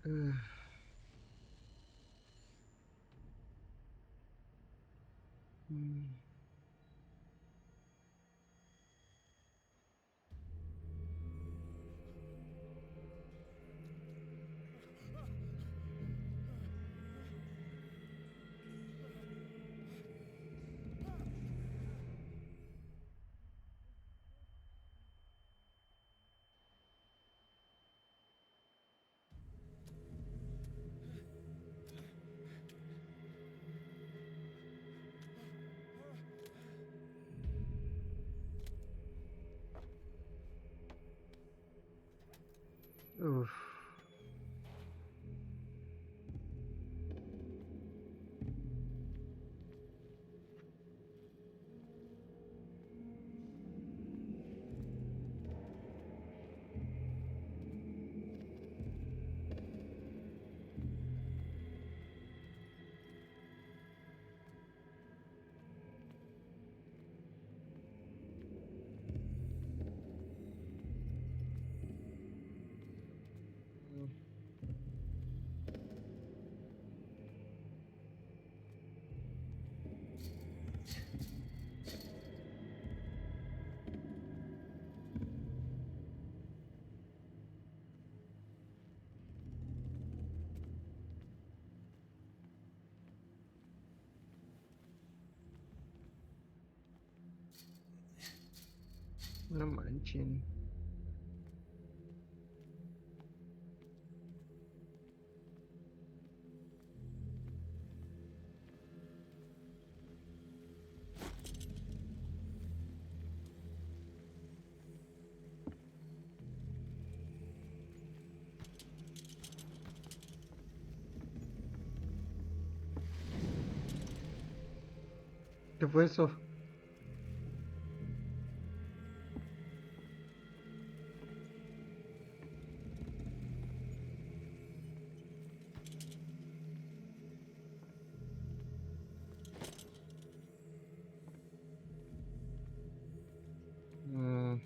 Ugh. Hmm. Oof. No manchen. ¿Qué fue eso? Mm,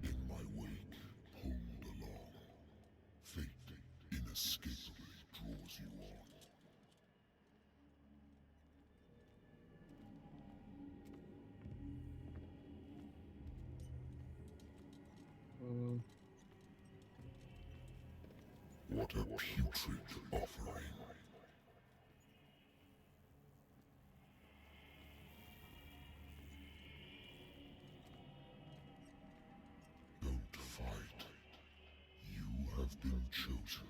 In my wake, pulled along, fate inescapably draws you on. mm. What a putrid offering. Don't fight. You have been chosen.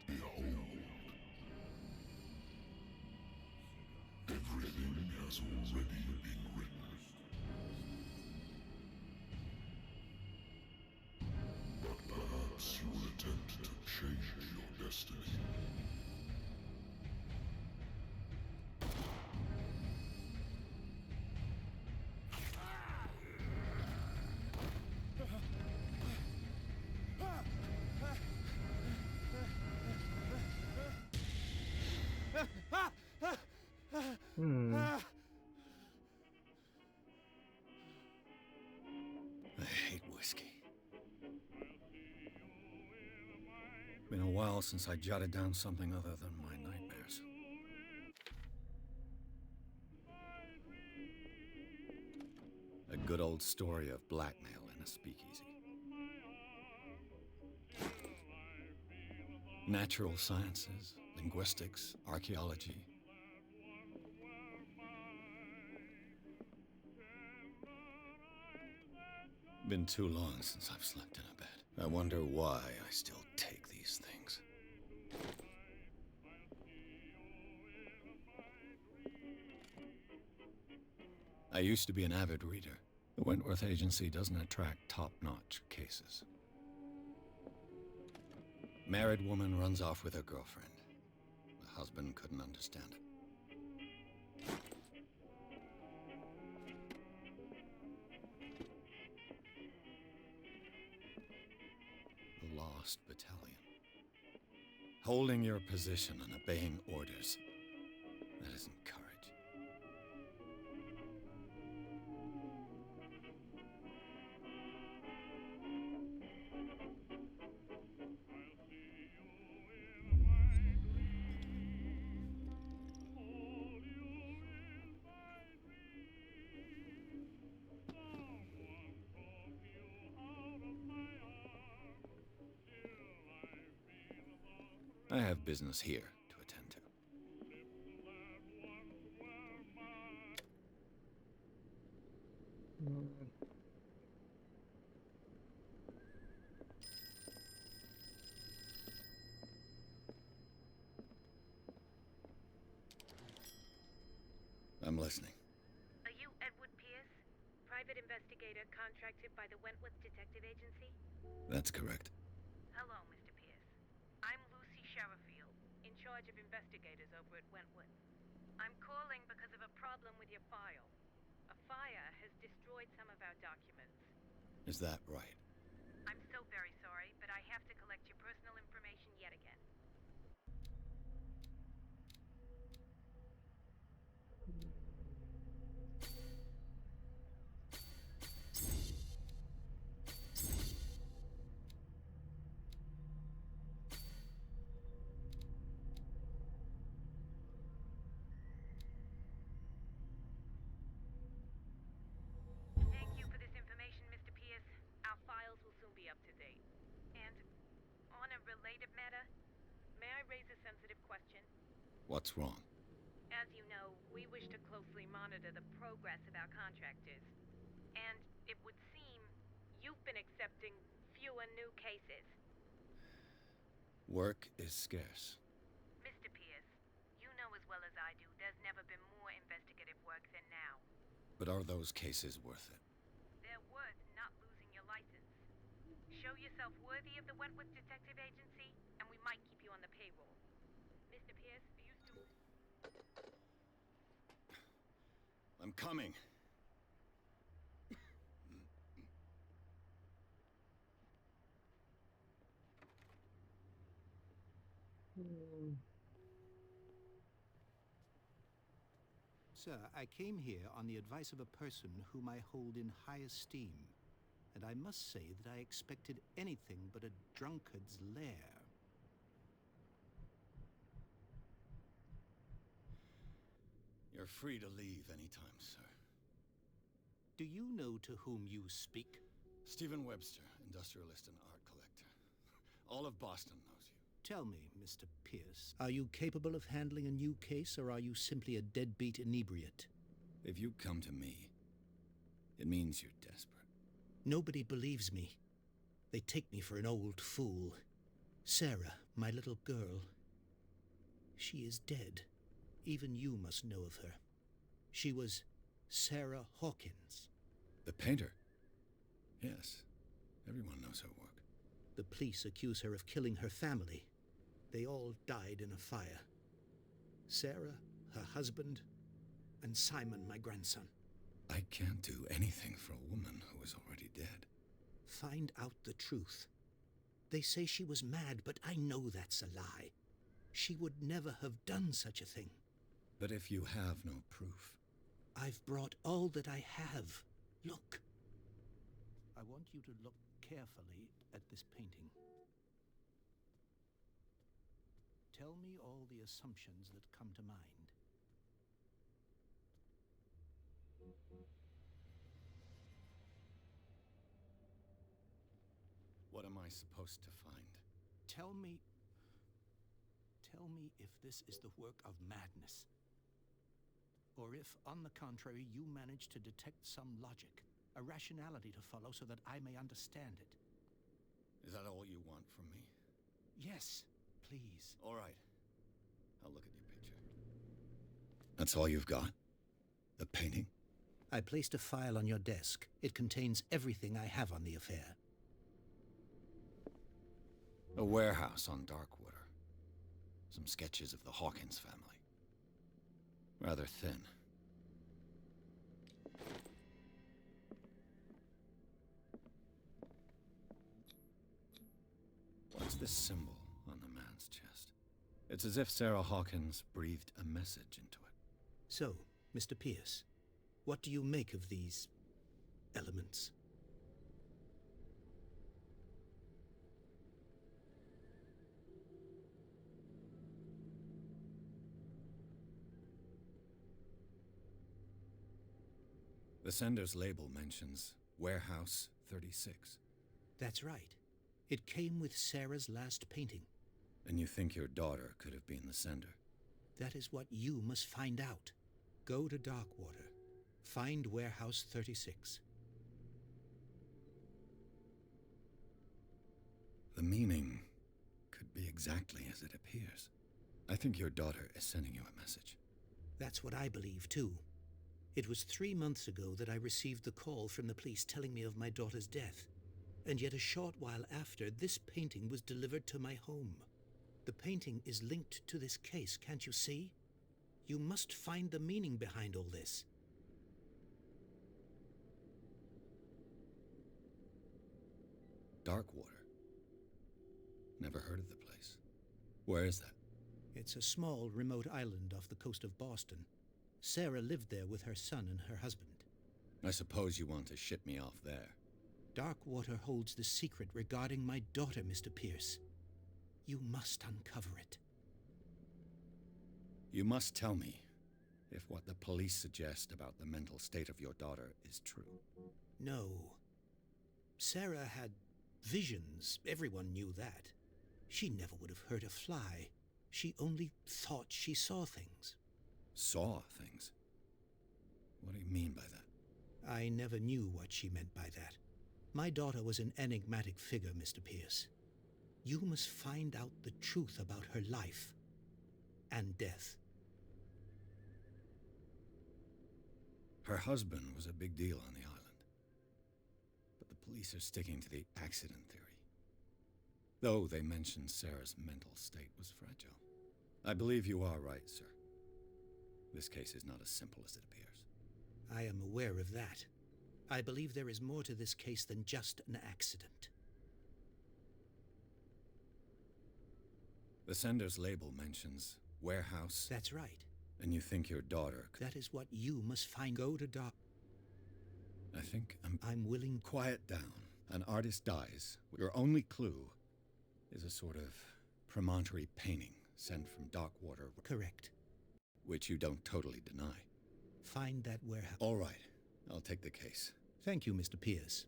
Behold, everything has already been written. But perhaps you will attempt to change your destiny. Hmm. I hate whiskey. Been a while since I jotted down something other than my nightmares. A good old story of blackmail in a speakeasy. Natural sciences, linguistics, archaeology. Been too long since I've slept in a bed. I wonder why I still take these things. I used to be an avid reader. The Wentworth Agency doesn't attract top-notch cases. Married woman runs off with her girlfriend. The husband couldn't understand it. The Lost Battalion. Holding your position and obeying orders. That isn't courage. I have business here to attend to. I'm listening. Are you Edward Pierce, private investigator contracted by the Wentworth Detective Agency? That's correct. Hello, Mr. Pierce. I'm Lucy Sherifield, in charge of investigators over at Wentworth. I'm calling because of a problem with your file. A fire has destroyed some of our documents. Is that right? I'm so very sorry, but I have to collect your personal information yet again. Thank you for this information, Mr. Pierce. Our files will soon be up to date. And on a related matter, may I raise a sensitive question? What's wrong? As you know, we wish to closely monitor the progress of our contractors. And it would seem you've been accepting fewer new cases. Work is scarce. Mr. Pierce, you know as well as I do there's never been more investigative work than now. But are those cases worth it? They're worth not losing your license. Show yourself worthy of the Wentworth Detective Agency, and we might keep you on the payroll. Mr. Pierce, are you still... I'm coming. Sir, I came here on the advice of a person whom I hold in high esteem, and I must say that I expected anything but a drunkard's lair. You're free to leave anytime, sir. Do you know to whom you speak? Stephen Webster, industrialist and art collector. All of Boston knows you. Tell me, Mr. Pierce, are you capable of handling a new case, or are you simply a deadbeat inebriate? If you come to me, it means you're desperate. Nobody believes me. They take me for an old fool. Sarah, my little girl, she is dead. Even you must know of her. She was Sarah Hawkins. The painter? Yes. Everyone knows her work. The police accuse her of killing her family. They all died in a fire. Sarah, her husband, and Simon, my grandson. I can't do anything for a woman who is already dead. Find out the truth. They say she was mad, but I know that's a lie. She would never have done such a thing. But if you have no proof... I've brought all that I have. Look. I want you to look carefully at this painting. Tell me all the assumptions that come to mind. What am I supposed to find? Tell me if this is the work of madness. Or if, on the contrary, you manage to detect some logic, a rationality to follow so that I may understand it. Is that all you want from me? Yes, please. All right. I'll look at your picture. That's all you've got? The painting? I placed a file on your desk. It contains everything I have on the affair. A warehouse on Darkwater. Some sketches of the Hawkins family. Rather thin. What's this symbol on the man's chest? It's as if Sarah Hawkins breathed a message into it. So, Mr. Pierce, what do you make of these elements? The sender's label mentions Warehouse 36. That's right. It came with Sarah's last painting. And you think your daughter could have been the sender? That is what you must find out. Go to Darkwater. Find Warehouse 36. The meaning could be exactly as it appears. I think your daughter is sending you a message. That's what I believe, too. It was 3 months ago that I received the call from the police telling me of my daughter's death. And yet a short while after, this painting was delivered to my home. The painting is linked to this case, can't you see? You must find the meaning behind all this. Darkwater. Never heard of the place. Where is that? It's a small, remote island off the coast of Boston. Sarah lived there with her son and her husband. I suppose you want to ship me off there. Darkwater holds the secret regarding my daughter, Mr. Pierce. You must uncover it. You must tell me if what the police suggest about the mental state of your daughter is true. No. Sarah had visions. Everyone knew that. She never would have hurt a fly. She only thought she saw things. Saw things? What do you mean by that? I never knew what she meant by that. My daughter was an enigmatic figure, Mr. Pierce. You must find out the truth about her life and death. Her husband was a big deal on the island. But the police are sticking to the accident theory. Though they mentioned Sarah's mental state was fragile. I believe you are right, sir. This case is not as simple as it appears. I am aware of that. I believe there is more to this case than just an accident. The sender's label mentions warehouse. That's right. And you think your daughter could... That is what you must find. Go to Doc. I think I'm willing... Quiet down. An artist dies. Your only clue is a sort of promontory painting sent from Darkwater. Correct. Which you don't totally deny. Find that warehouse. All right. I'll take the case. Thank you, Mr. Pierce.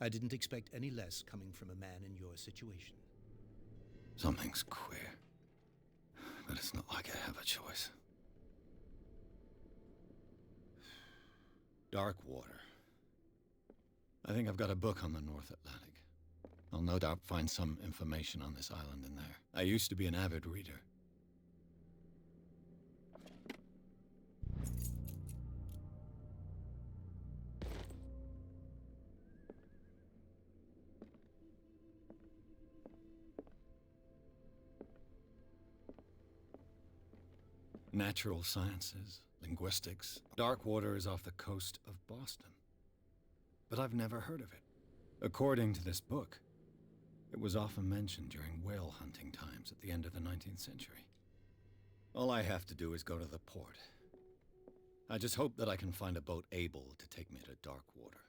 I didn't expect any less coming from a man in your situation. Something's queer. But it's not like I have a choice. Darkwater. I think I've got a book on the North Atlantic. I'll no doubt find some information on this island in there. I used to be an avid reader. Natural sciences, linguistics. Darkwater is off the coast of Boston. But I've never heard of it. According to this book, it was often mentioned during whale hunting times at the end of the 19th century. All I have to do is go to the port. I just hope that I can find a boat able to take me to Darkwater.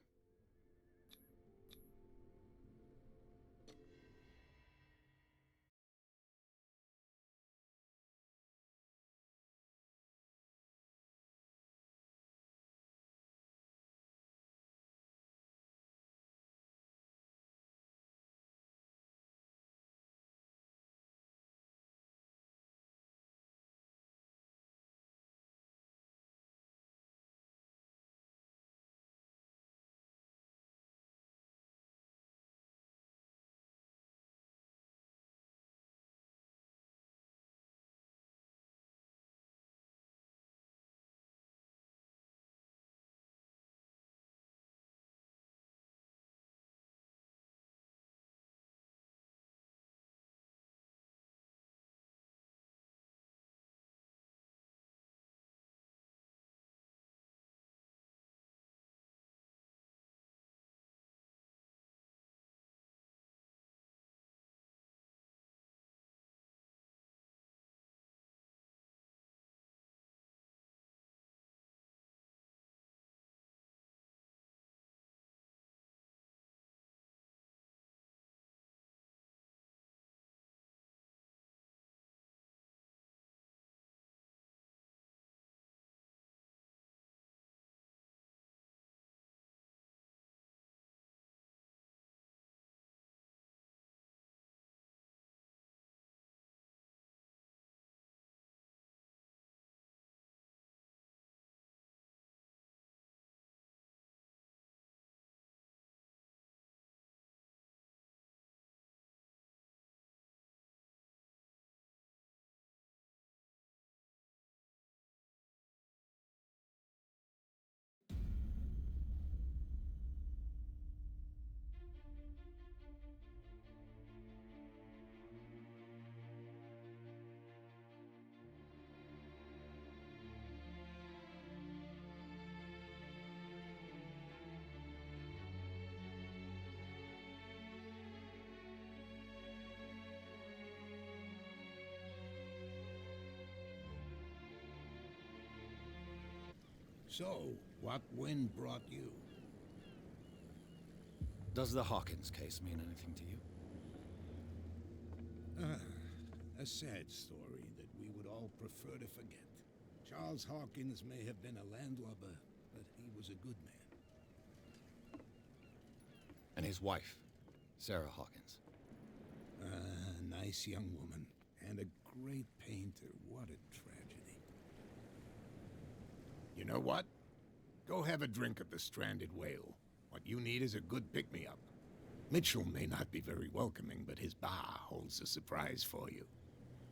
So, what wind brought you? Does the Hawkins case mean anything to you? A sad story that we would all prefer to forget. Charles Hawkins may have been a landlubber, but he was a good man. And his wife, Sarah Hawkins. Nice young woman, and a great painter. What a tragedy. You know what? Go have a drink at the Stranded Whale. What you need is a good pick-me-up. Mitchell may not be very welcoming, but his bar holds a surprise for you.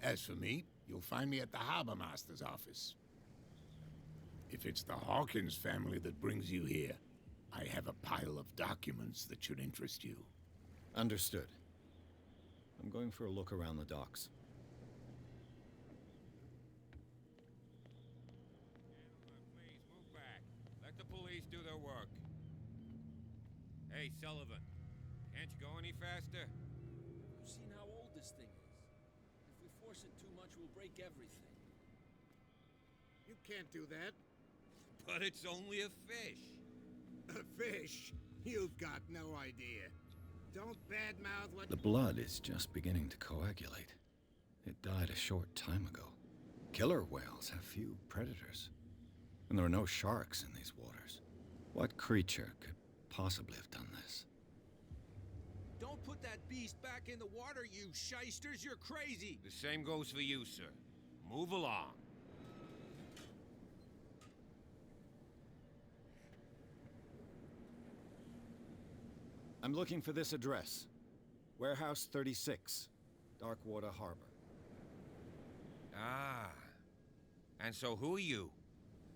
As for me, you'll find me at the Harbor Master's office. If it's the Hawkins family that brings you here, I have a pile of documents that should interest you. Understood. I'm going for a look around the docks. Please, move back. Let the police do their work. Hey, Sullivan. Can't you go any faster? You've seen how old this thing is. If we force it too much, we'll break everything. You can't do that. But it's only a fish. A fish? You've got no idea. Don't badmouth what... The blood is just beginning to coagulate. It died a short time ago. Killer whales have few predators. And there are no sharks in these waters. What creature could possibly have done this? Don't put that beast back in the water, you shysters! You're crazy! The same goes for you, sir. Move along. I'm looking for this address. Warehouse 36, Darkwater Harbor. Ah. And so who are you?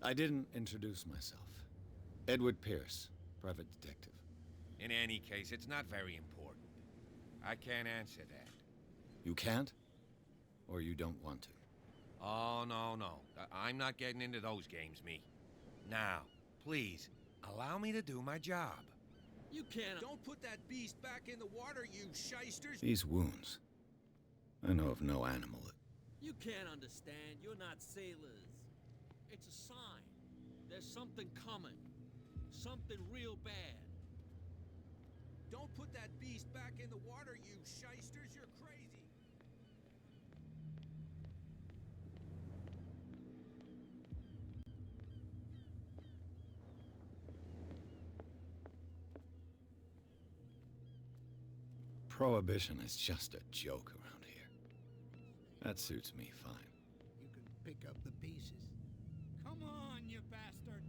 I didn't introduce myself. Edward Pierce, private detective. In any case, it's not very important. I can't answer that. You can't? Or you don't want to? Oh, no. I'm not getting into those games, me. Now, please, allow me to do my job. You can't... Don't put that beast back in the water, you shysters! These wounds. I know of no animal that... You can't understand. You're not sailors. It's a sign. There's something coming. Something real bad. Don't put that beast back in the water, you shysters! You're crazy! Prohibition is just a joke around here. That suits me fine. You can pick up the pieces. Come on, you bastard!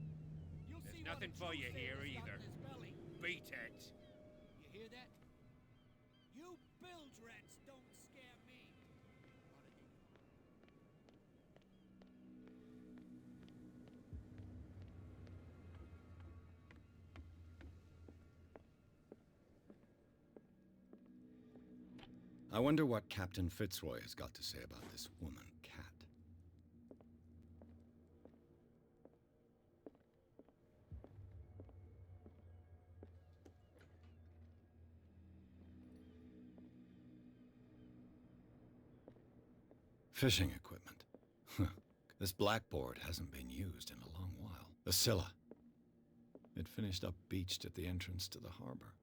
You'll There's see nothing what a for you true here sailor's got either. in his belly. Beat it. You hear that? You bilge rats don't scare me. I wonder what Captain Fitzroy has got to say about this woman cat. Fishing equipment. This blackboard hasn't been used in a long while. The Scylla. It finished up beached at the entrance to the harbor.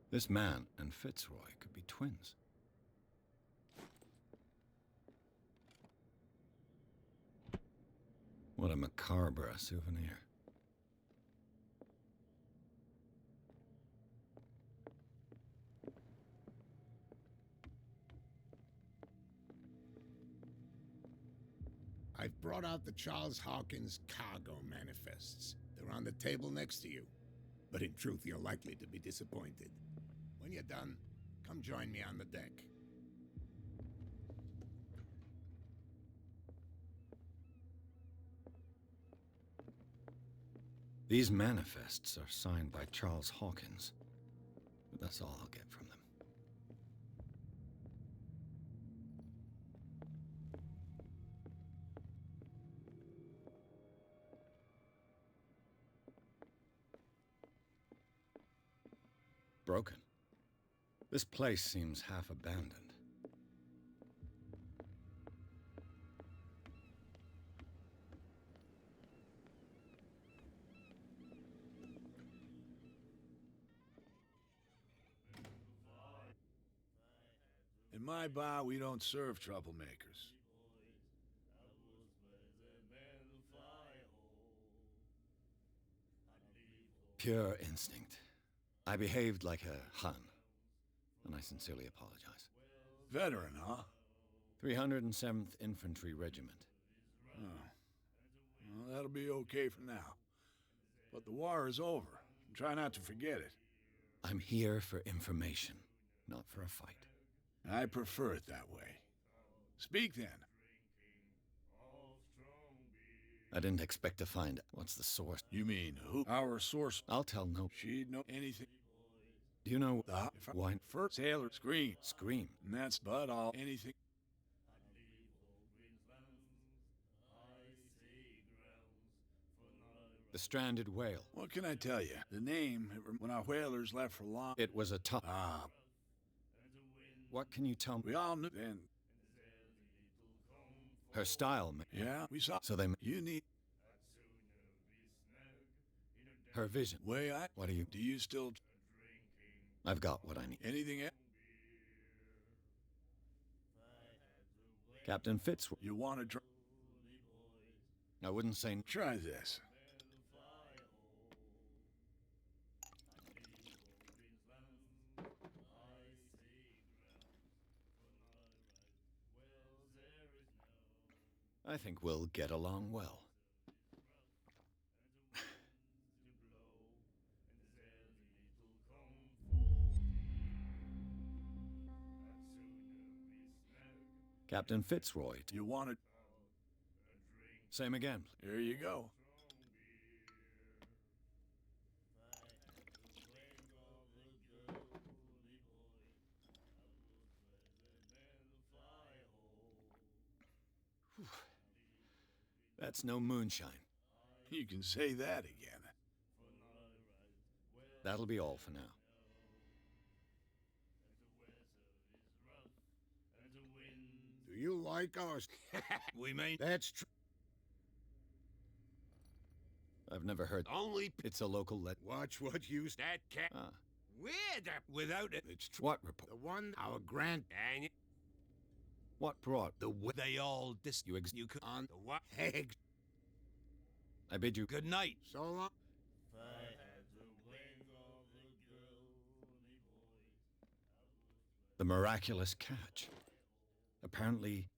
This man and Fitzroy could be twins. What a macabre souvenir. I've brought out the Charles Hawkins cargo manifests. They're on the table next to you. But in truth, you're likely to be disappointed. When you're done, come join me on the deck. These manifests are signed by Charles Hawkins, but that's all I'll get from them. broken. This place seems half abandoned. In my bar, we don't serve troublemakers. Pure instinct. I behaved like a Hun, and I sincerely apologize. Veteran, huh? 307th Infantry Regiment. Oh. Well, that'll be okay for now. But the war is over. Try not to forget it. I'm here for information, not for a fight. I prefer it that way. Speak then. I didn't expect to find... What's the source? You mean who? Our source. I'll tell no... She'd know anything. Do you know... The why? First sailor scream. Scream. And that's but all anything. The stranded whale. What can I tell you? The name, when our whalers left for long... It was a tough... Ah. What can you tell me? We all knew then. Her style... Yeah, we saw... So they... You need... Her vision. Way I... What do you... Do you still... I've got what I need. Anything else? Captain Fitzroy. You want to try... I wouldn't say... Try this. I think we'll get along well. Captain Fitzroy. You want to... Same again. Here you go. That's no moonshine. You can say that again. That'll be all for now. Do you like us? We may... That's true. I've never heard... Only... It's a local Watch what you... That cat... Ah. Weird. Without it... It's true. What report? The one our grand... And What brought... the way they all You could... On the what? Eggs. I bid you... Good night. So long. The miraculous catch. Apparently,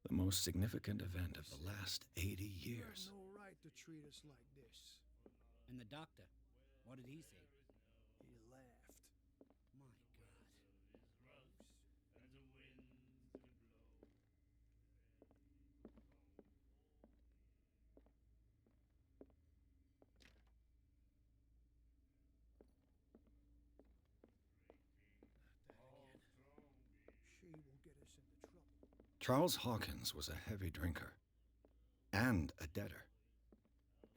the most significant event of the last 80 years. No right to treat us like this. And the doctor, what did he say? He laughed. My God. She will get us into trouble. Charles Hawkins was a heavy drinker. And a debtor.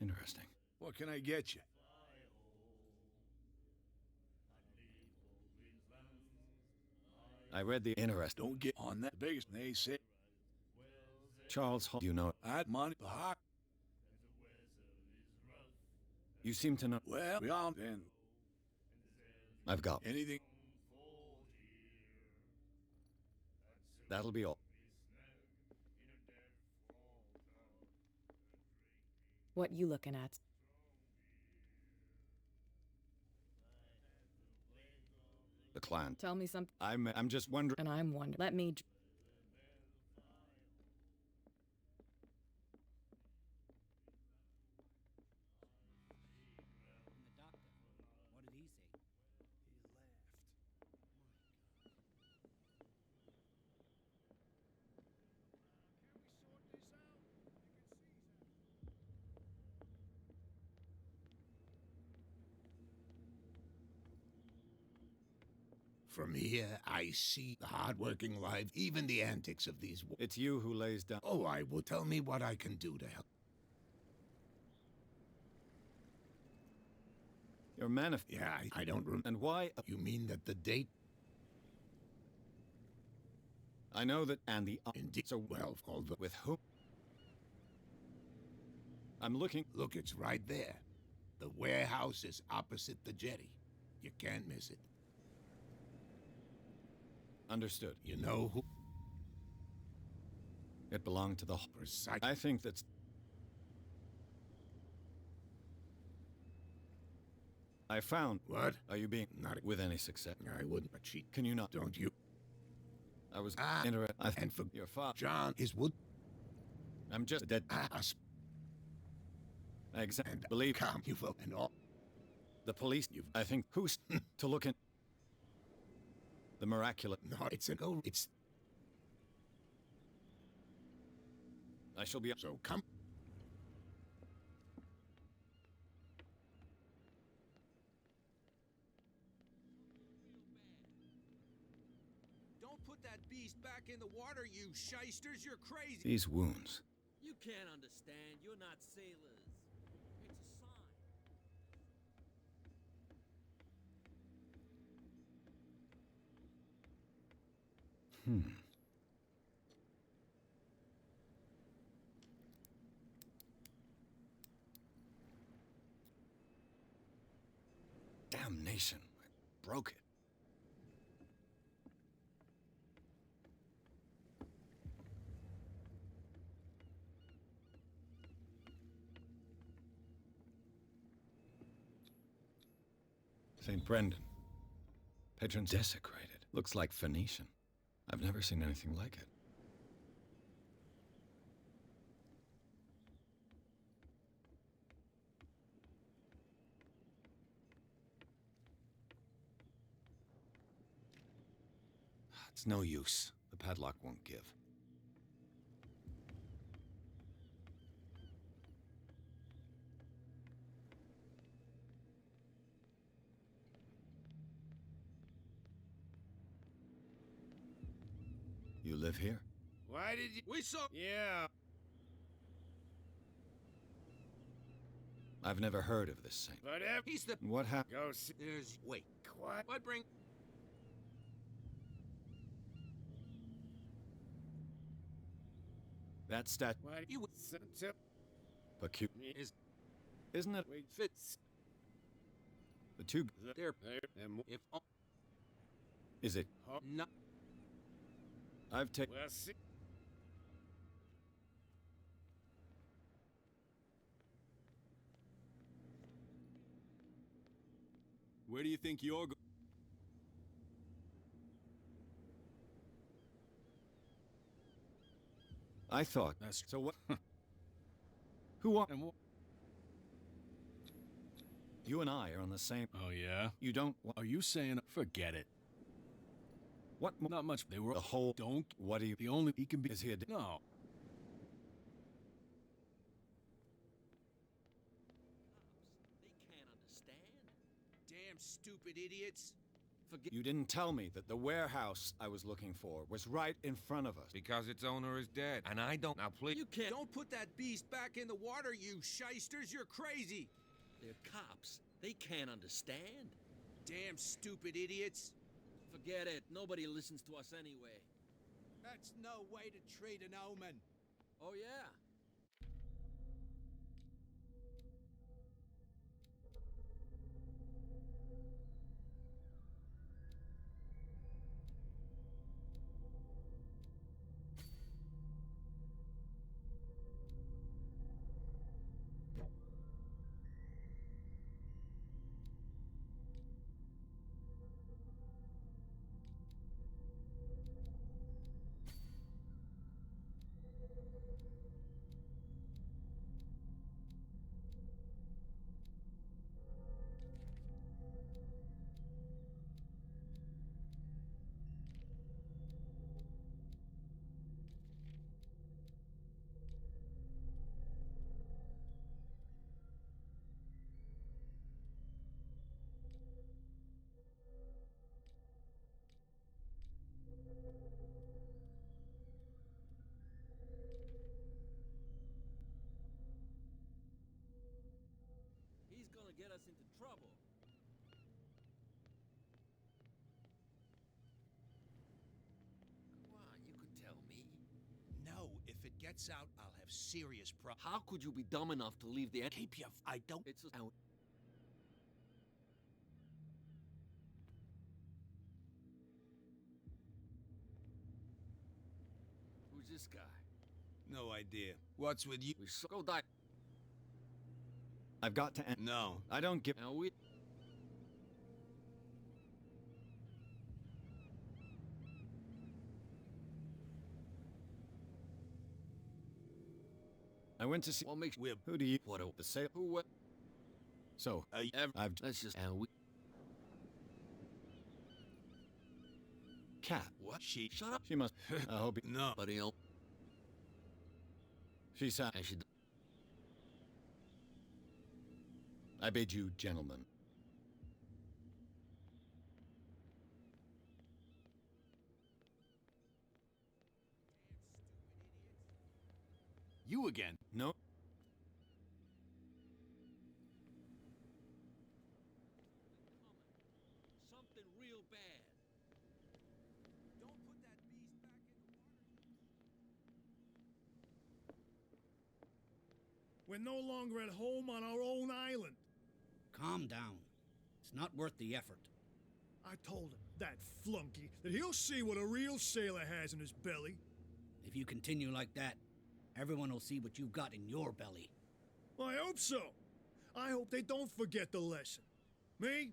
Interesting. What can I get you? I read the interest. Don't get on that biggest. They say... Charles Hawkins, you know... I'd money the hawk. You seem to know... Well, we all... Then... I've got... Anything... That'll be all. What you looking at? The clan. Tell me something. I'm just wondering... And I'm wondering. Let me... And the doctor, what did he say? He laughed. From here, I see the hard-working lives, even the antics of these... It's you who lays down... Oh, I will tell me what I can do to help. Your manif... Yeah, I don't remember. And why... You mean that the date? I know that... And the... Indeed. So... Well, called the... With whom? I'm looking... Look, it's right there. The warehouse is opposite the jetty. You can't miss it. Understood. You know who? It belonged to the... Precisely. I think that's... I found... What? Are you being... Not with any success? I wouldn't, but she... Can you not... Don't you? I was... interested... And for... Your father... John is wood... I'm just... dead... Exactly. And believe... Come, you will, and all... The police... I think... Who's... to look in... The miraculous... No, it's a go... It's... I shall be... So come... Don't put that beast back in the water, you shysters! You're crazy! These wounds... You can't understand. You're not sailors. It's a sign. Damnation. I broke it. St. Brendan. Patron desecrated. Looks like Phoenician. I've never seen anything like it. It's no use. The padlock won't give. You live here? Why did you... We saw... Yeah. I've never heard of this saint. But if... He's the... What happened? Go see... There's... Wait. What? What bring... That stat... Why You would... Is... Isn't it? Wait, Fits... The two... There... and... If... Is it? No... I've taken... Well, see... Where do you think you're going? I thought... That's... So what... Who are... And You and I are on the same... Oh, yeah? You don't... Are you saying... Forget it. What... Not much. They were... The whole... Don't... What do you... The only... He can be... Is he a... No. They can't understand. Damn stupid idiots. Forget... You didn't tell me that the warehouse I was looking for was right in front of us. Because its owner is dead, and I don't... Now, please... You can't... Don't put that beast back in the water, you shysters! You're crazy! They're cops. They can't understand. Damn stupid idiots! Forget it. Nobody listens to us anyway. That's no way to treat an omen. Oh, yeah? He's gonna get us into trouble. gets out, I'll have serious problems. How could you be dumb enough to leave the... Keep your... I don't... It's a... Out. Who's this guy? No idea. What's with you? We go die. I've got to end. No. I don't give. Now we... I went to see. What makes... Who do you... What a... The sale... Who what? So, I've... Let's just... And we... Cat. What? She... Shut up. She must... I hope... No. But he'll... She said... And she... I bid you, gentlemen. You again? No. Something real bad. Don't put that beast back in the water. We're no longer at home on our own island. Calm down. It's not worth the effort. I told him, that flunky, that he'll see what a real sailor has in his belly. If you continue like that, everyone will see what you've got in your belly. I hope so. I hope they don't forget the lesson. Me?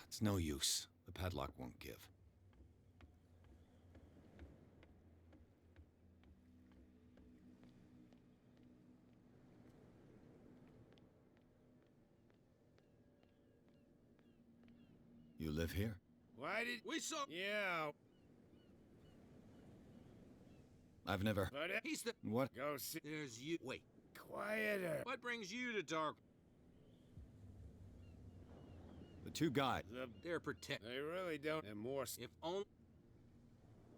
It's no use. The padlock won't give. You live here? Why did We saw... Yeah. I've never... But He's the... What? go see. There's you... Wait. Quieter. What brings you to Dark... The two guys. They're protect... They really don't. And more. If only...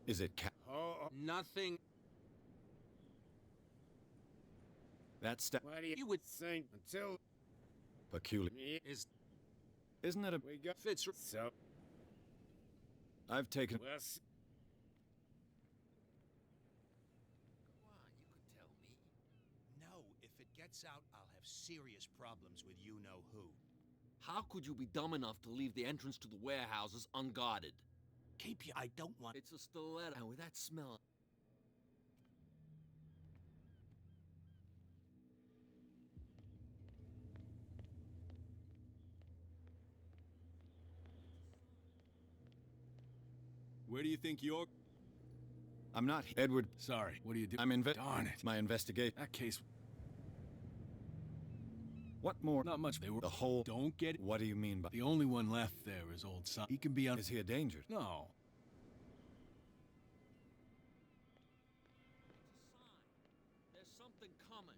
Is it Cat? Oh. Nothing... That's Why do you would think until peculiar. is... Isn't it a... we got Fits... so? I've taken... Well, Come on, you could tell me. No, if it gets out, I'll have serious problems with you-know-who. How could you be dumb enough to leave the entrance to the warehouses unguarded? Keep your... I don't want... It's a stiletto. And with that smell... Where do you think you're... I'm not Edward. Sorry, what do you do? Darn it. My investigate. That case... What more? Not much. They were... The whole... Don't get it. What do you mean by... The only one left there is old son. He can be on... Is he a danger? No. There's something coming.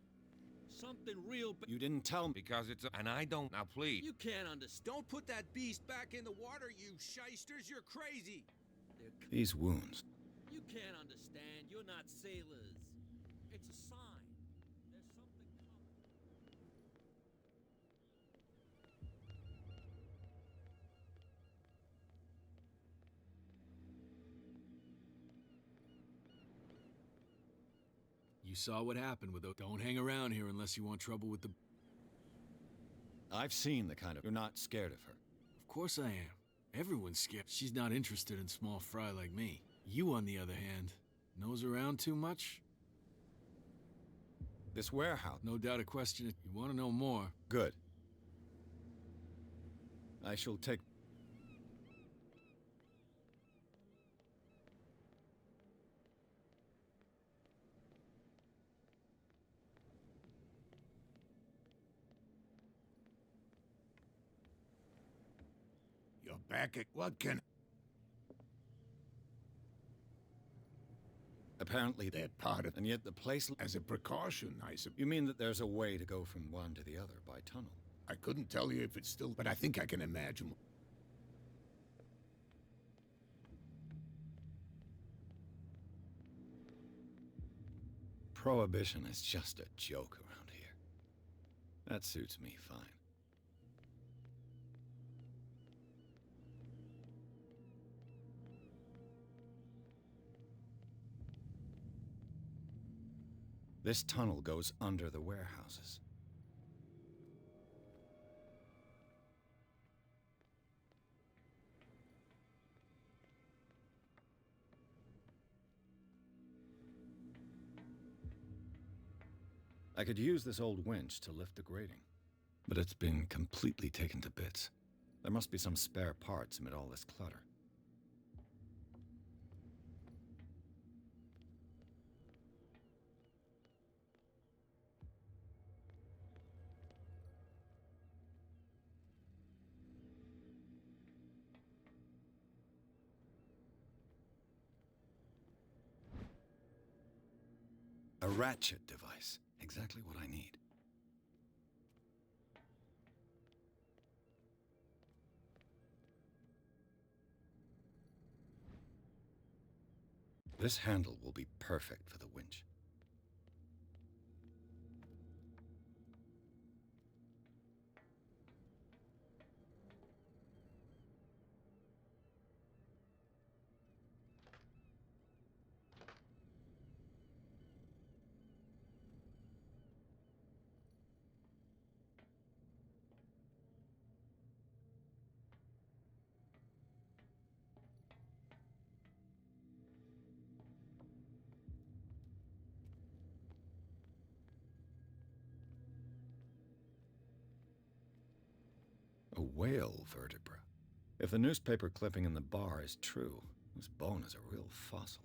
Something real bad. You didn't tell me. Because it's a... And I don't... Now, please. You can't understand. Don't put that beast back in the water, you shysters! You're crazy! These wounds. You can't understand. You're not sailors. It's a sign. There's something coming. You saw what happened with those. Don't hang around here unless you want trouble with the... I've seen the kind of... You're not scared of her. Of course I am. Everyone's scared. She's not interested in small fry like me. You, on the other hand, nose around too much? This warehouse. No doubt a question. You want to know more? Good. I shall take... You're back at what can... Apparently They're part of... And yet the place... As a precaution, I suppose. You mean that there's a way to go from one to the other by tunnel? I couldn't tell you if it's still... But I think I can imagine. Prohibition is just a joke around here. That suits me fine. This tunnel goes under the warehouses. I could use this old winch to lift the grating, but it's been completely taken to bits. There must be some spare parts amid all this clutter. A ratchet device. Exactly what I need. This handle will be perfect for the winch. A whale vertebra. If the newspaper clipping in the bar is true, this bone is a real fossil.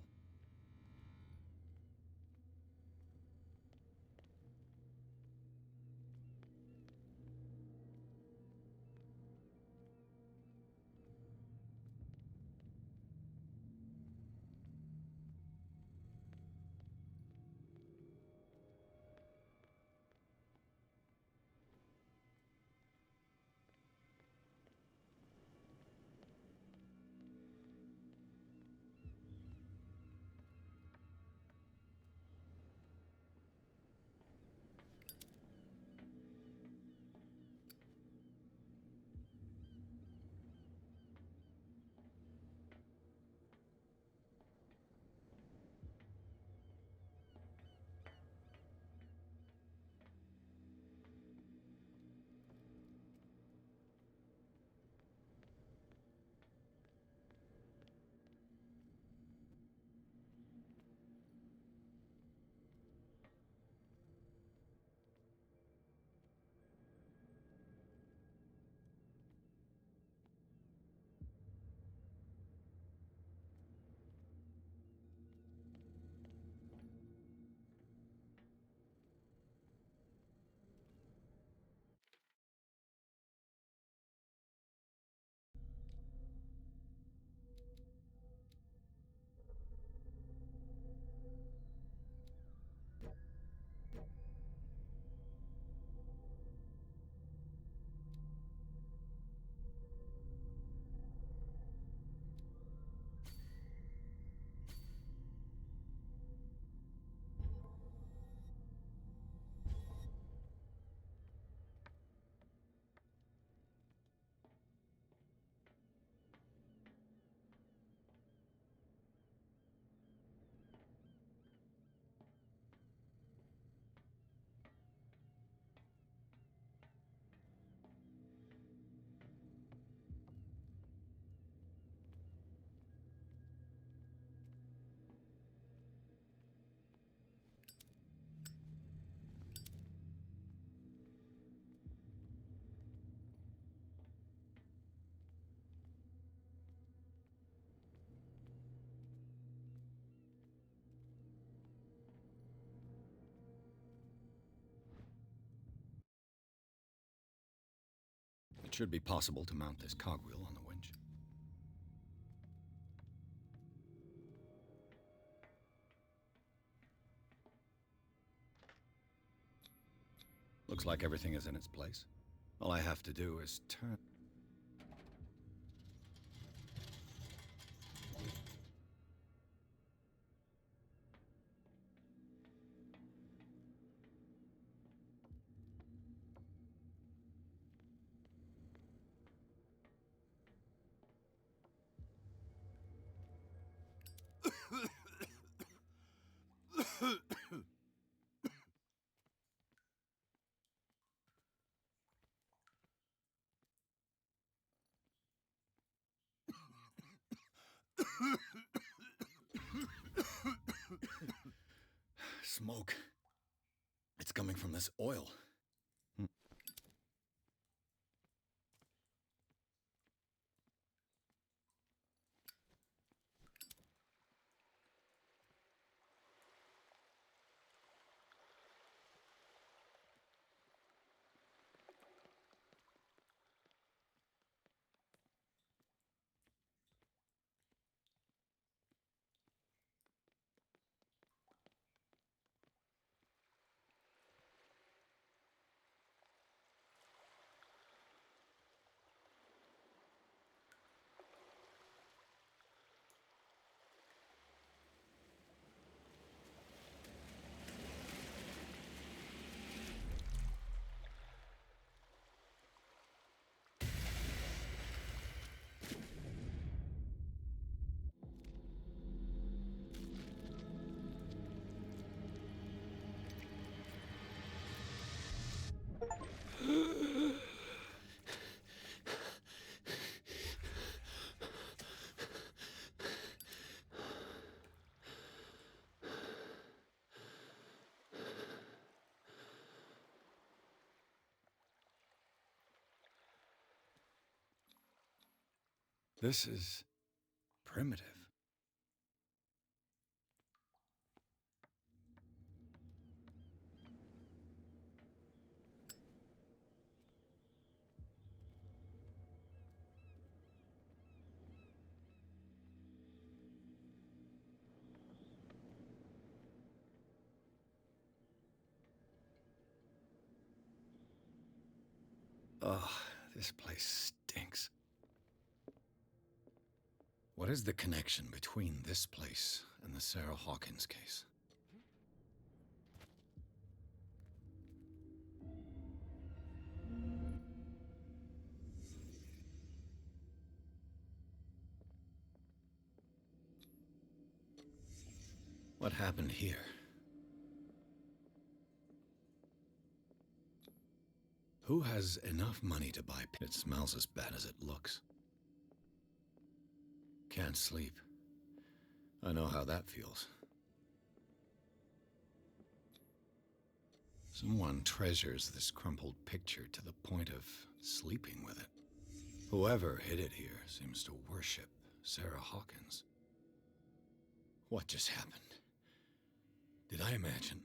Should be possible to mount this cogwheel on the winch. Looks like everything is in its place. All I have to do is turn... Smoke. It's coming from this oil. This is primitive. Ugh, this place stinks. What is the connection between this place and the Sarah Hawkins case? What happened here? Who has enough money to buy? It smells as bad as it looks. Can't sleep. I know how that feels. Someone treasures this crumpled picture to the point of sleeping with it. Whoever hid it here seems to worship Sarah Hawkins. What just happened? Did I imagine?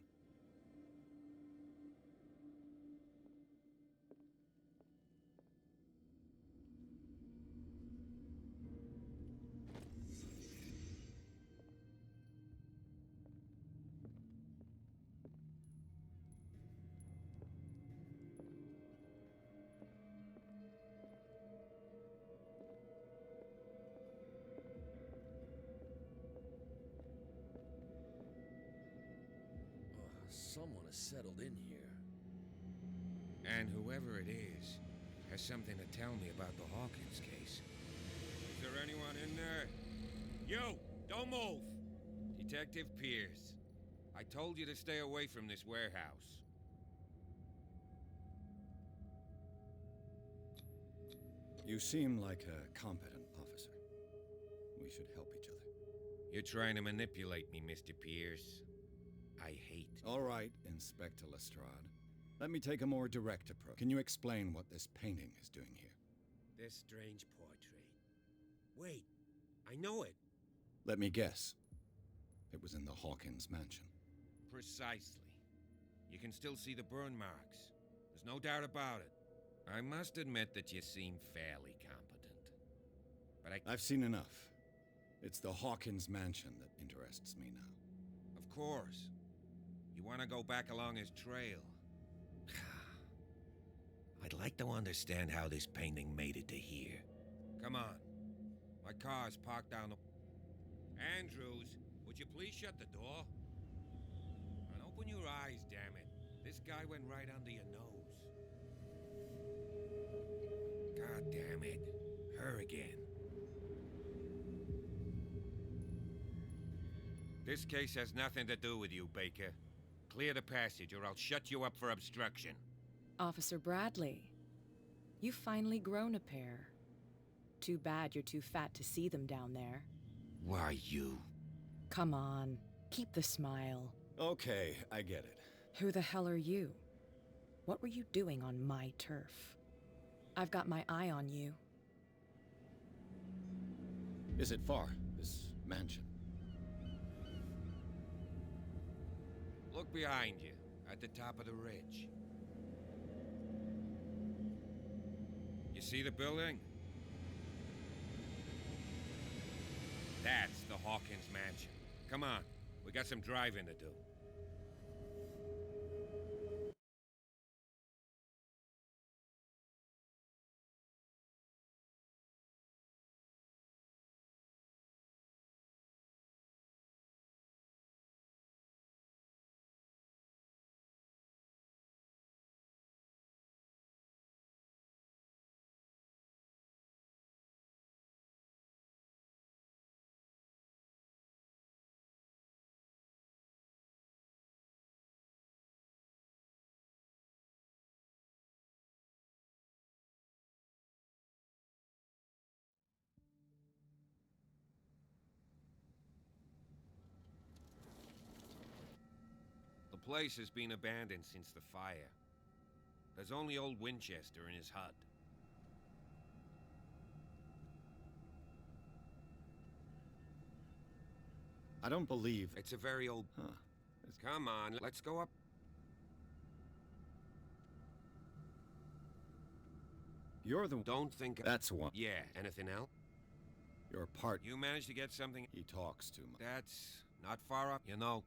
Someone has settled in here. And whoever it is has something to tell me about the Hawkins case. Is there anyone in there? You! Don't move! Detective Pierce. I told you to stay away from this warehouse. You seem like a competent officer. We should help each other. You're trying to manipulate me, Mr. Pierce. I hate. All right, Inspector Lestrade. Let me take a more direct approach. Can you explain what this painting is doing here? This strange portrait. Wait, I know it. Let me guess. It was in the Hawkins mansion. Precisely. You can still see the burn marks. There's no doubt about it. I must admit that you seem fairly competent. But I've seen enough. It's the Hawkins mansion that interests me now. Of course. You want to go back along his trail. I'd like to understand how this painting made it to here. Come on. My car's parked down the... Andrews, would you please shut the door? And open your eyes, damn it. This guy went right under your nose. God damn it. Her again. This case has nothing to do with you, Baker. Clear the passage or I'll shut you up for obstruction. Officer Bradley, you've finally grown a pair. Too bad you're too fat to see them down there. Why, you... Come on, keep the smile. Okay, I get it. Who the hell are you? What were you doing on my turf? I've got my eye on you. Is it far, this mansion? Look behind you, at the top of the ridge. You see the building? That's the Hawkins mansion. Come on, we got some driving to do. The place has been abandoned since the fire. There's only old Winchester in his hut. I don't believe... It's a very old... Huh. Come on, let's go up. You're the... Don't think... That's one. Yeah, anything else? You're part... You managed to get something... He talks too much. That's not far up. You know,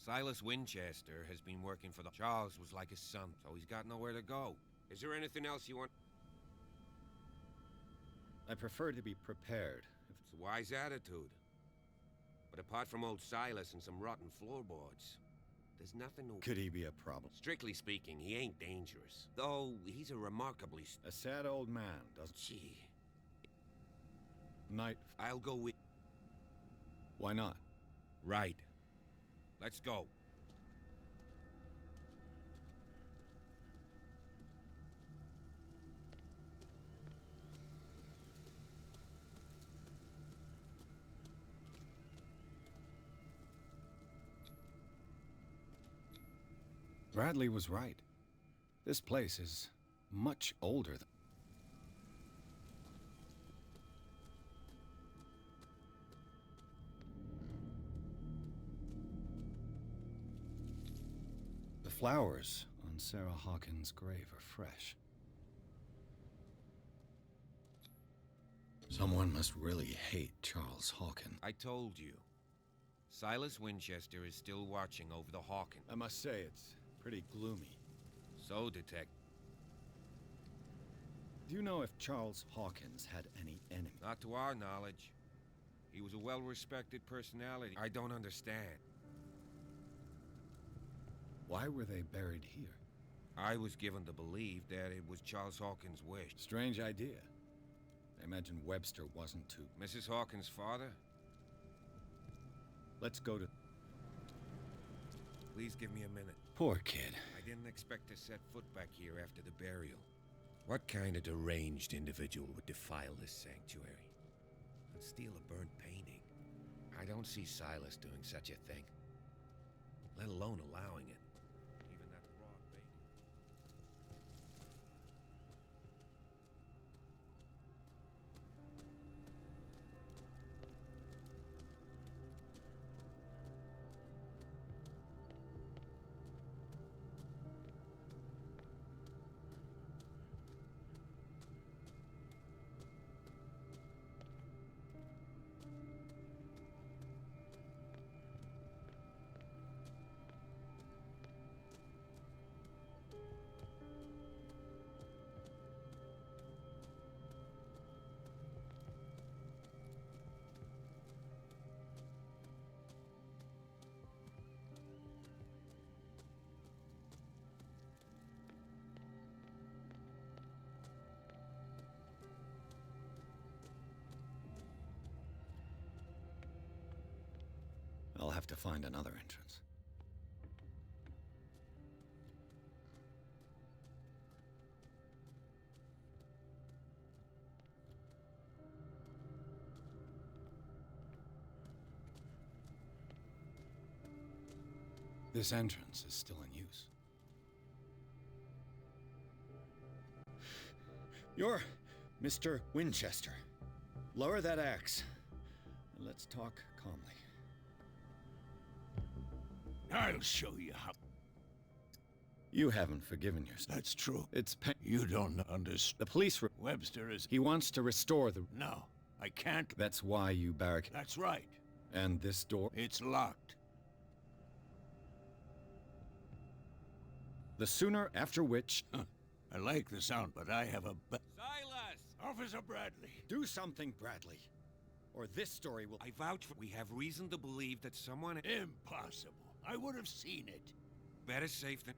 Silas Winchester has been working for the... Charles was like his son, so he's got nowhere to go. Is there anything else you want? I prefer to be prepared. It's a wise attitude. But apart from old Silas and some rotten floorboards, there's nothing to... Could he be a problem? Strictly speaking, he ain't dangerous. Though, he's a remarkably... A sad old man, doesn't... Gee. Night. I'll go with... Why not? Right. Let's go. Bradley was right. This place is much older than... The flowers on Sarah Hawkins' grave are fresh. Someone must really hate Charles Hawkins. I told you. Silas Winchester is still watching over the Hawkins. I must say, it's pretty gloomy. So, Detective. Do you know if Charles Hawkins had any enemy? Not to our knowledge. He was a well-respected personality. I don't understand. Why were they buried here? I was given to believe that it was Charles Hawkins' wish. Strange idea. I imagine Webster wasn't too... Mrs. Hawkins' father? Let's go to... Please give me a minute. Poor kid. I didn't expect to set foot back here after the burial. What kind of deranged individual would defile this sanctuary? And steal a burnt painting? I don't see Silas doing such a thing. Let alone allowing it. Even that broad painting. I'll have to find another entrance. This entrance is still in use. You're Mr. Winchester. Lower that axe, and let's talk calmly. I'll show you how. You haven't forgiven yourself. That's true. It's You don't understand. The police... Webster is... He wants to restore the... No, I can't. That's why you barricade... That's right. And this door? It's locked. The sooner after which... I like the sound, but I have a... Silas! Officer Bradley. Do something, Bradley. Or this story will... I vouch for... We have reason to believe that someone... Impossible. I would have seen it. Better safe than...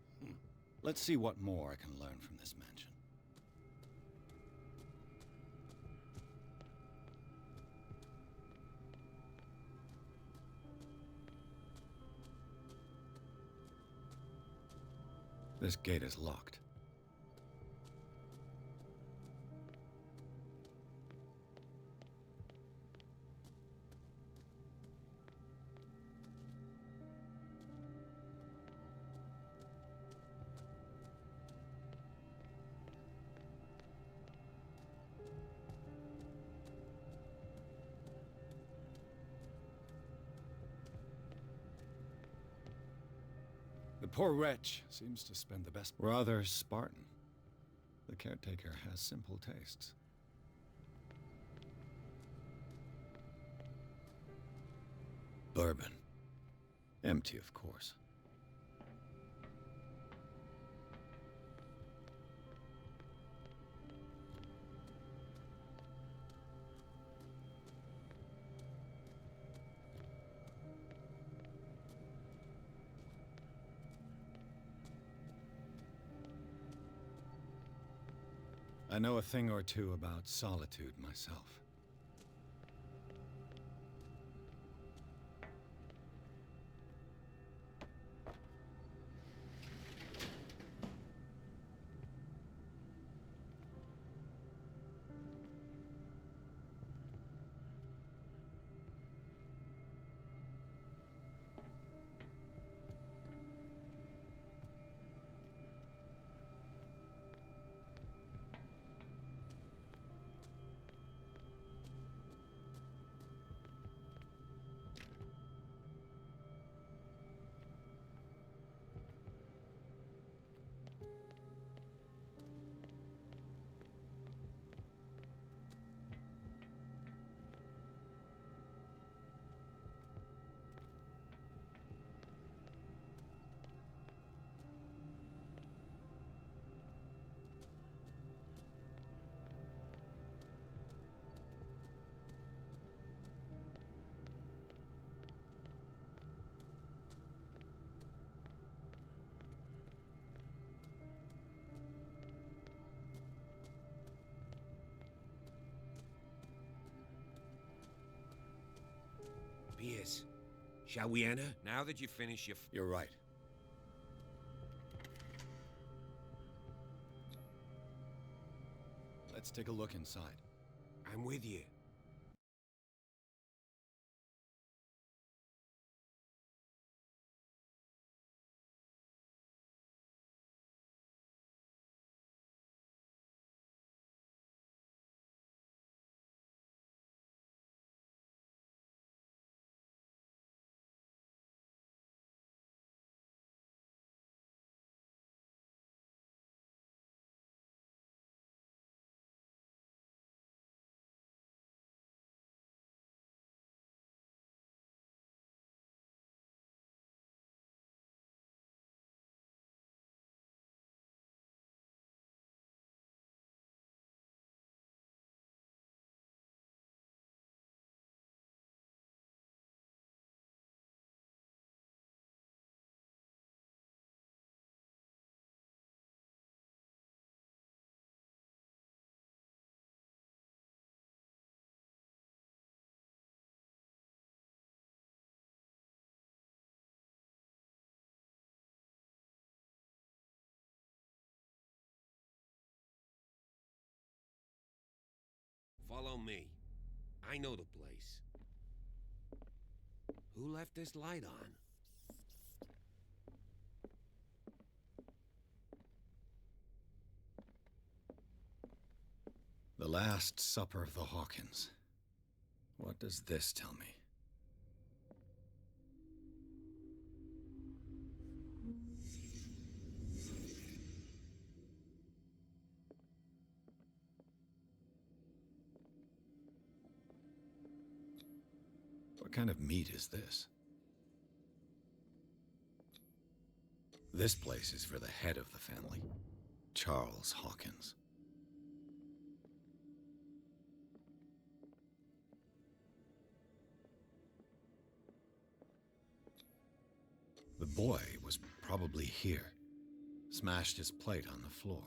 Let's see what more I can learn from this mansion. This gate is locked. The poor wretch seems to spend the best... Rather Spartan. The caretaker has simple tastes. Bourbon. Empty, of course. I know a thing or two about solitude myself. Pierce, shall we enter? Now that you finish your... You're right. Let's take a look inside. I'm with you. Follow me. I know the place. Who left this light on? The Last Supper of the Hawkins. What does this tell me? What kind of meat is this? This place is for the head of the family, Charles Hawkins. The boy was probably here, smashed his plate on the floor.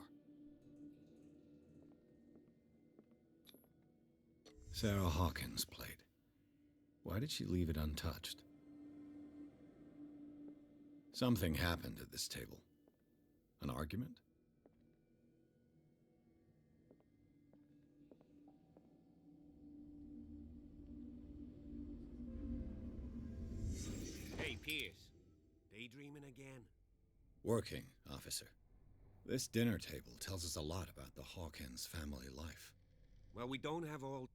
Sarah Hawkins' plate. Why did she leave it untouched? Something happened at this table. An argument? Hey, Pierce. Daydreaming again? Working, officer. This dinner table tells us a lot about the Hawkins family life. Well, we don't have all...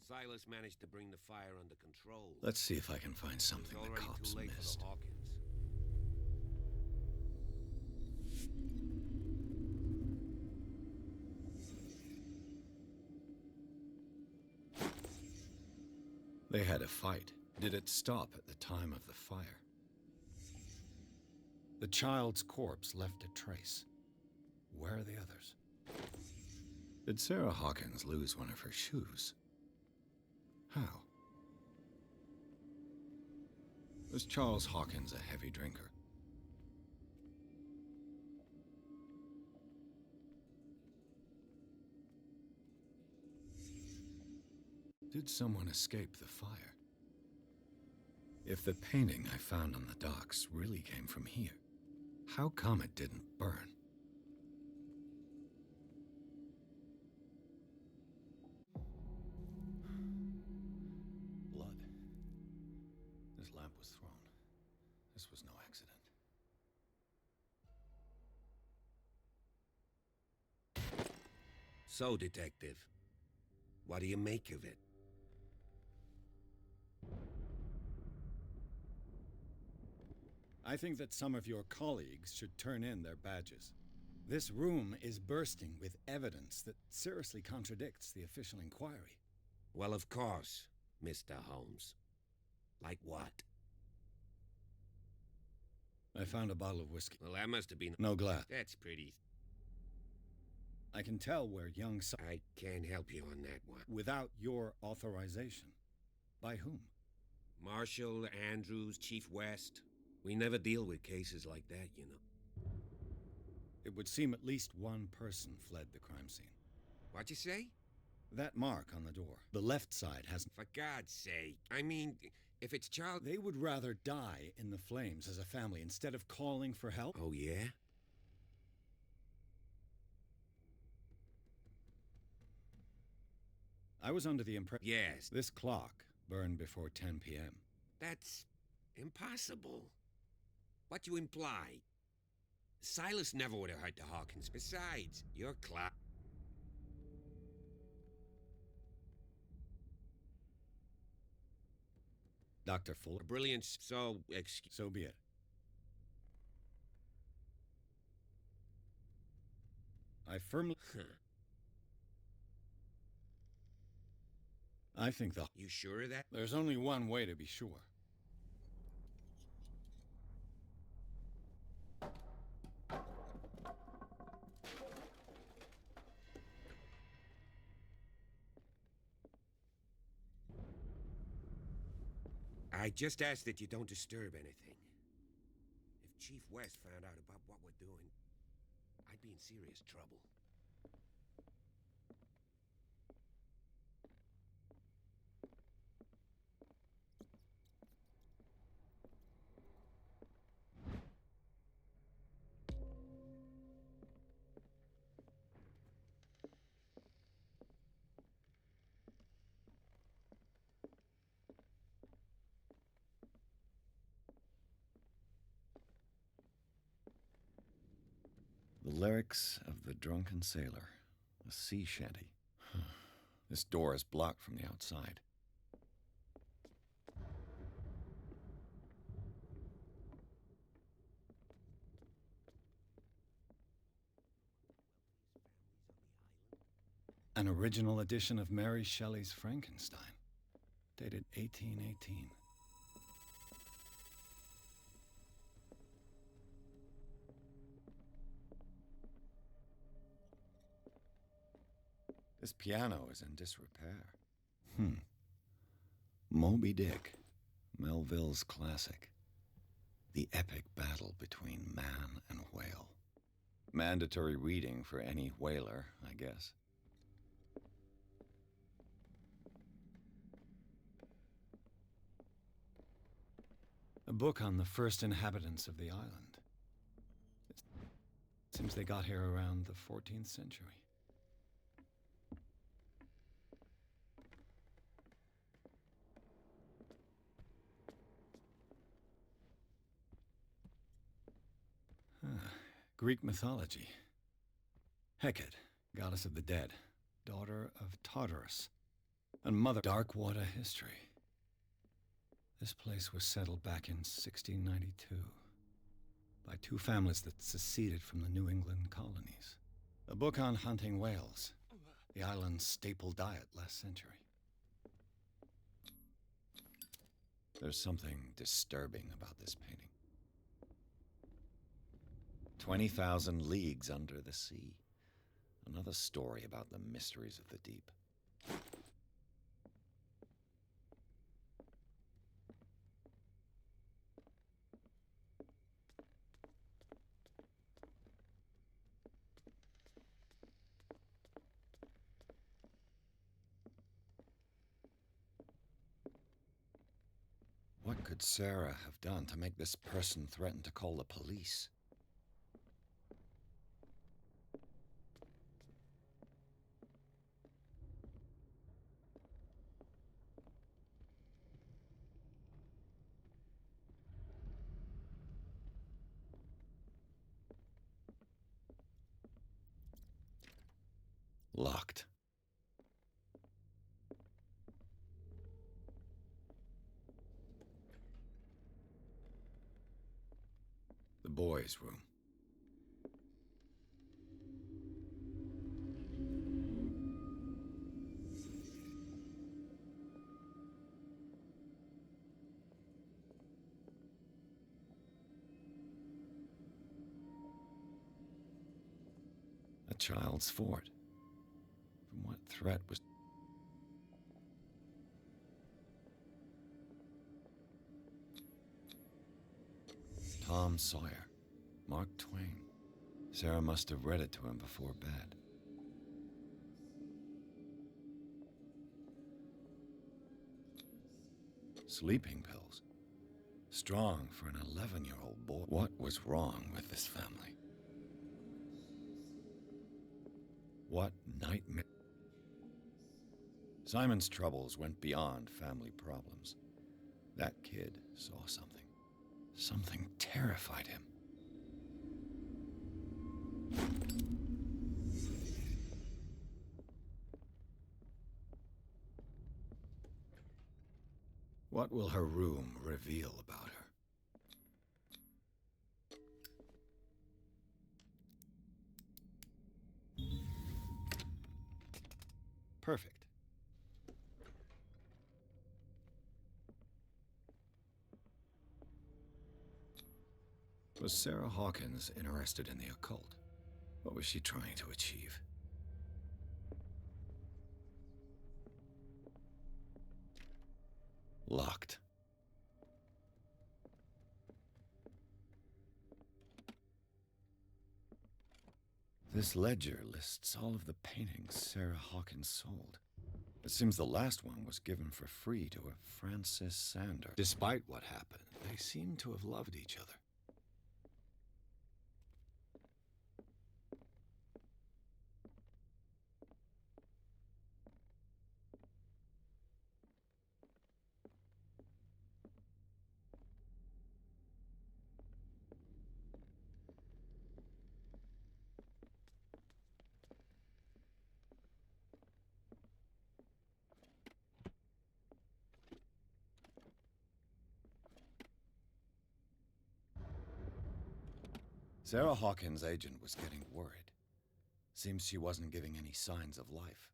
Silas managed to bring the fire under control. Let's see if I can find something the Already cops too late missed. for the Hawkins. They had a fight. Did it stop at the time of the fire? The child's corpse left a trace. Where are the others? Did Sarah Hawkins lose one of her shoes? How? Was Charles Hawkins a heavy drinker? Did someone escape the fire? If the painting I found on the docks really came from here, how come it didn't burn? Blood. This lamp was thrown. This was no accident. So, Detective, what do you make of it? I think that some of your colleagues should turn in their badges. This room is bursting with evidence that seriously contradicts the official inquiry. Well, of course, Mr. Holmes. Like what? I found a bottle of whiskey. Well, that must have been... No glass. That's pretty... I can tell where young... I can't help you on that one. Without your authorization. By whom? Marshall, Andrews, Chief West. We never deal with cases like that, you know. It would seem at least one person fled the crime scene. What'd you say? That mark on the door. The left side has... For God's sake. I mean, if it's child... They would rather die in the flames as a family instead of calling for help. Oh, yeah? I was under the impression... Yes. This clock burned before 10 p.m. That's impossible. What do you imply? Silas never would have hurt the Hawkins. Besides, your clock... Dr. Fuller. Brilliant, so... So be it. I firmly... I think the... You sure of that? There's only one way to be sure. I just ask that you don't disturb anything. If Chief West found out about what we're doing, I'd be in serious trouble. Lyrics of the Drunken Sailor. A sea shanty. This door is blocked from the outside. An original edition of Mary Shelley's Frankenstein, dated 1818. This piano is in disrepair. Moby Dick, Melville's classic. The epic battle between man and whale. Mandatory reading for any whaler, I guess. A book on the first inhabitants of the island. It seems they got here around the 14th century. Greek mythology. Hecate, goddess of the dead, daughter of Tartarus, and mother. Dark water history. This place was settled back in 1692 by two families that seceded from the New England colonies. A book on hunting whales, the island's staple diet last century. There's something disturbing about this painting. 20,000 leagues under the sea. Another story about the mysteries of the deep. What could Sarah have done to make this person threaten to call the police? Locked. The boys' room. A child's fort. From what threat was... Tom Sawyer, Mark Twain. Sarah must have read it to him before bed. Sleeping pills. Strong for an 11-year-old boy. What was wrong with this family? What nightmare? Simon's troubles went beyond family problems. That kid saw something. Something terrified him. What will her room reveal about her? Perfect. Was Sarah Hawkins interested in the occult? What was she trying to achieve? Locked. This ledger lists all of the paintings Sarah Hawkins sold. It seems the last one was given for free to a Francis Sander. Despite what happened, they seem to have loved each other. Sarah Hawkins' agent was getting worried. Seems she wasn't giving any signs of life.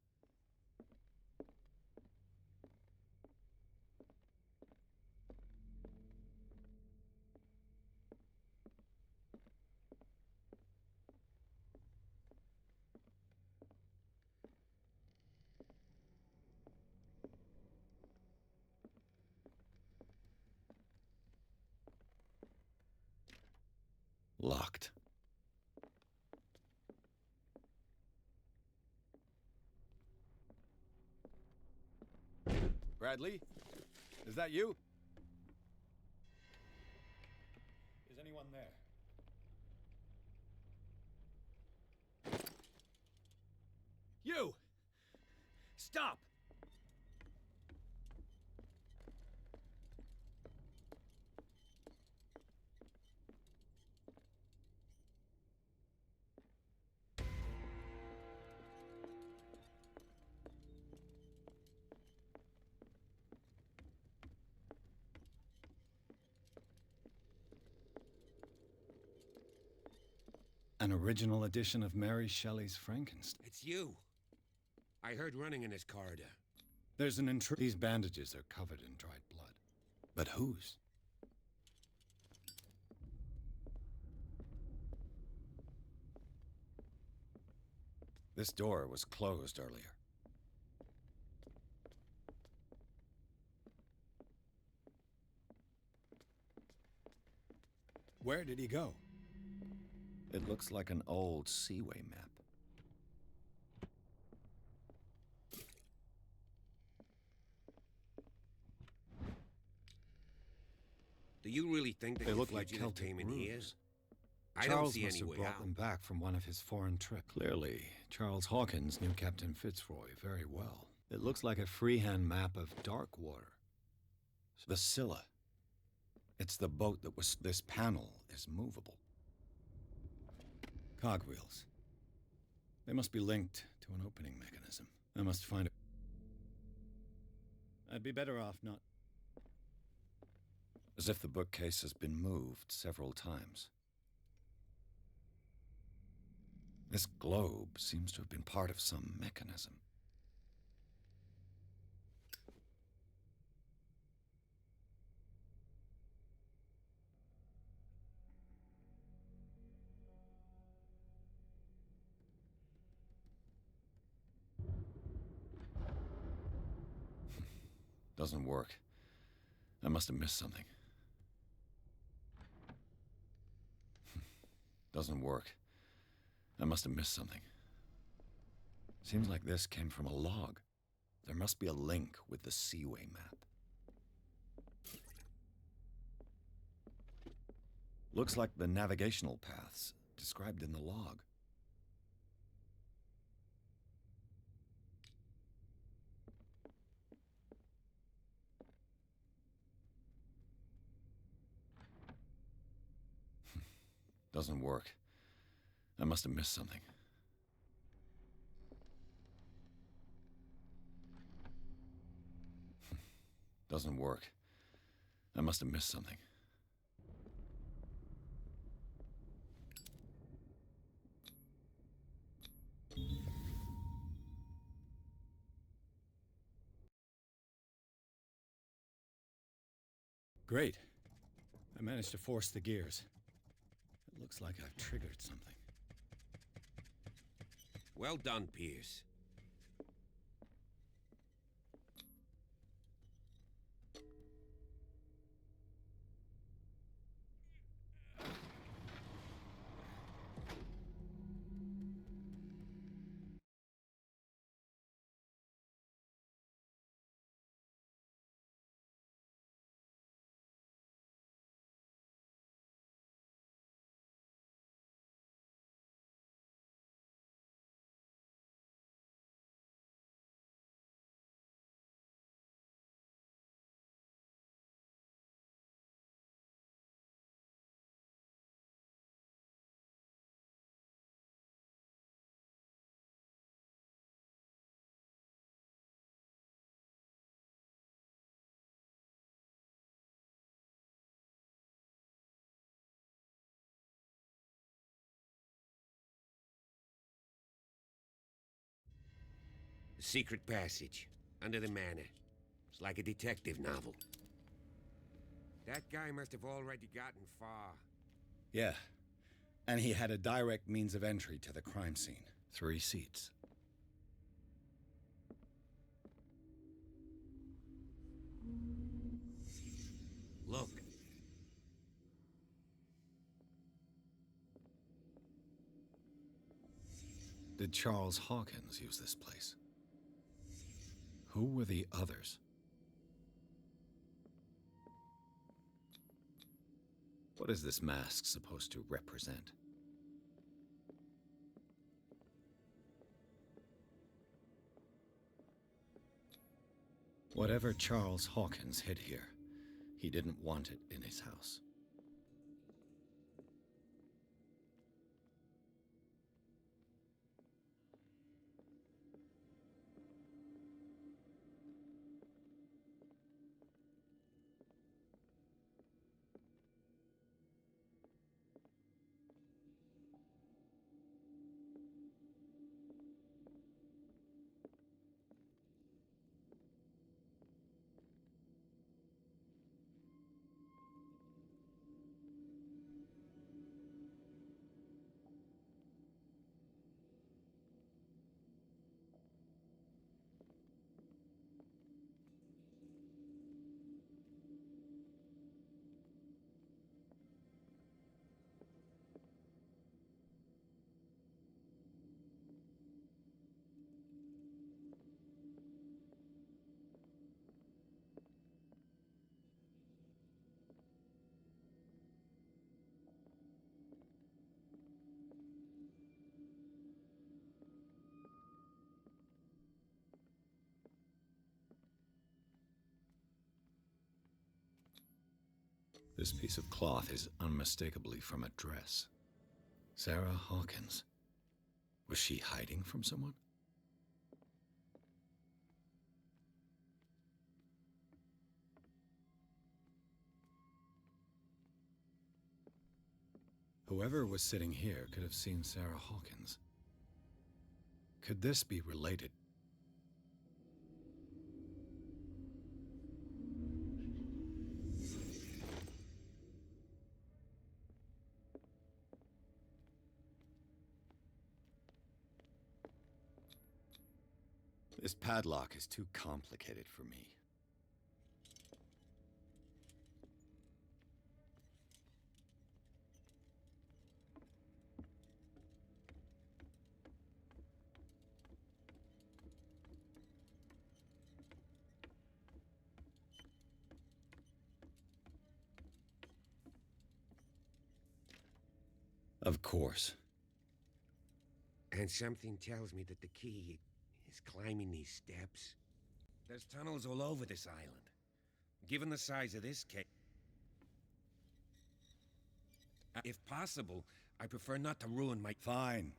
Locked. Bradley? Is that you? Is anyone there? You! Stop! An original edition of Mary Shelley's Frankenstein. It's you. I heard running in this corridor. There's an intruder. These bandages are covered in dried blood. But whose? This door was closed earlier. Where did he go? It looks like an old seaway map. Do you really think that They the look like fugitive Celtic came in here? runes. I don't Charles see must any have way brought out. them back from one of his foreign trips. Clearly, Charles Hawkins knew Captain Fitzroy very well. It looks like a freehand map of Darkwater. The Scylla. It's the boat that was... This panel is movable. Cogwheels. They must be linked to an opening mechanism. I must find it. I'd be better off not... As if the bookcase has been moved several times. This globe seems to have been part of some mechanism. Doesn't work. I must have missed something. Doesn't work. I must have missed something. Seems like this came from a log. There must be a link with the Seaway map. Looks like the navigational paths described in the log. Doesn't work. I must have missed something. Doesn't work. I must have missed something. Great. I managed to force the gears. It looks like I've triggered something. Well done, Pierce. A secret passage, under the manor. It's like a detective novel. That guy must have already gotten far. Yeah. And he had a direct means of entry to the crime scene. 3 seats. Look. Did Charles Hawkins use this place? Who were the others? What is this mask supposed to represent? Whatever Charles Hawkins hid here, he didn't want it in his house. This piece of cloth is unmistakably from a dress. Sarah Hawkins. Was she hiding from someone? Whoever was sitting here could have seen Sarah Hawkins. Could this be related? This padlock is too complicated for me. Of course. And something tells me that the key is climbing these steps. There's tunnels all over this island. Given the size of this cave, if possible, I prefer not to ruin my... Fine.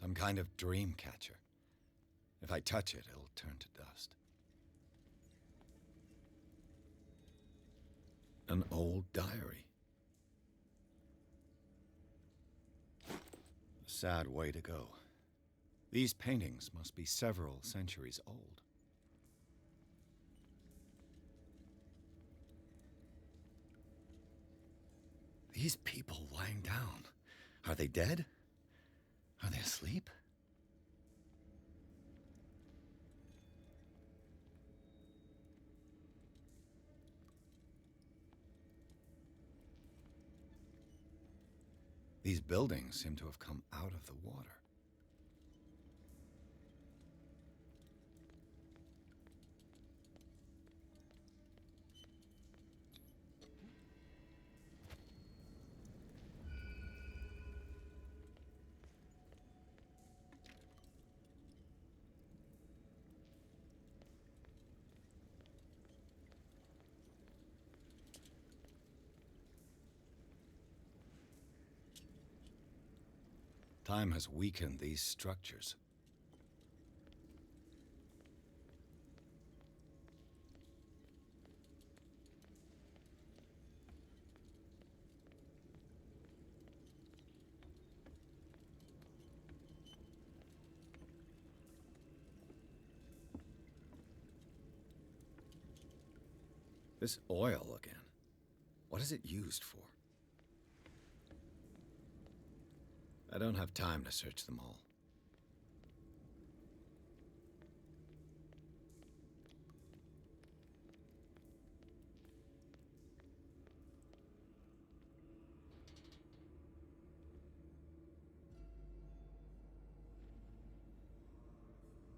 Some kind of dream catcher. If I touch it, it'll turn to dust. An old diary. A sad way to go. These paintings must be several centuries old. These people lying down, are they dead? Are they asleep? These buildings seem to have come out of the water. Time has weakened these structures. This oil again. What is it used for? I don't have time to search them all.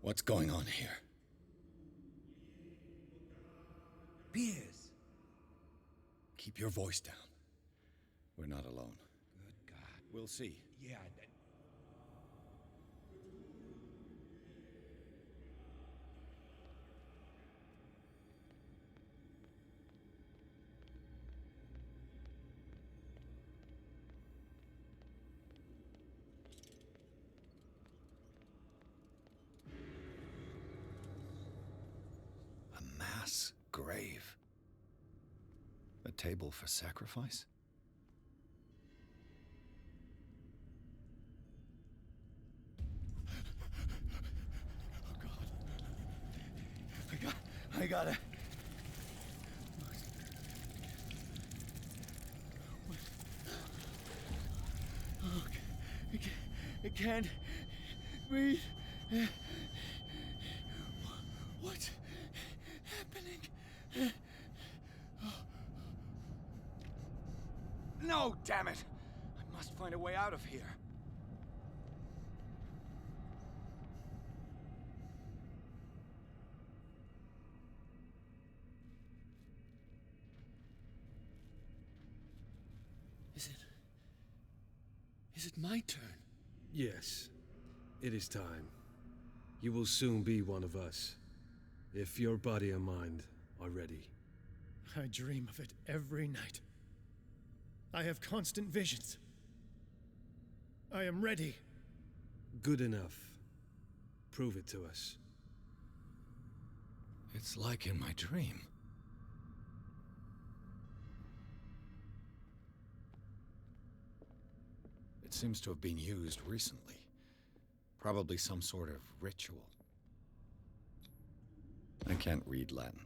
What's going on here? Piers! Keep your voice down. We're not alone. Good God. We'll see. Yeah, A mass grave. A table for sacrifice? Oh God. I gotta. Oh, I can't breathe. What's happening? No, damn it! I must find a way out of here. Is it my turn? Yes, it is time. You will soon be one of us, if your body and mind are ready. I dream of it every night. I have constant visions. I am ready. Good enough. Prove it to us. It's like in my dream. It seems to have been used recently. Probably some sort of ritual. I can't read Latin.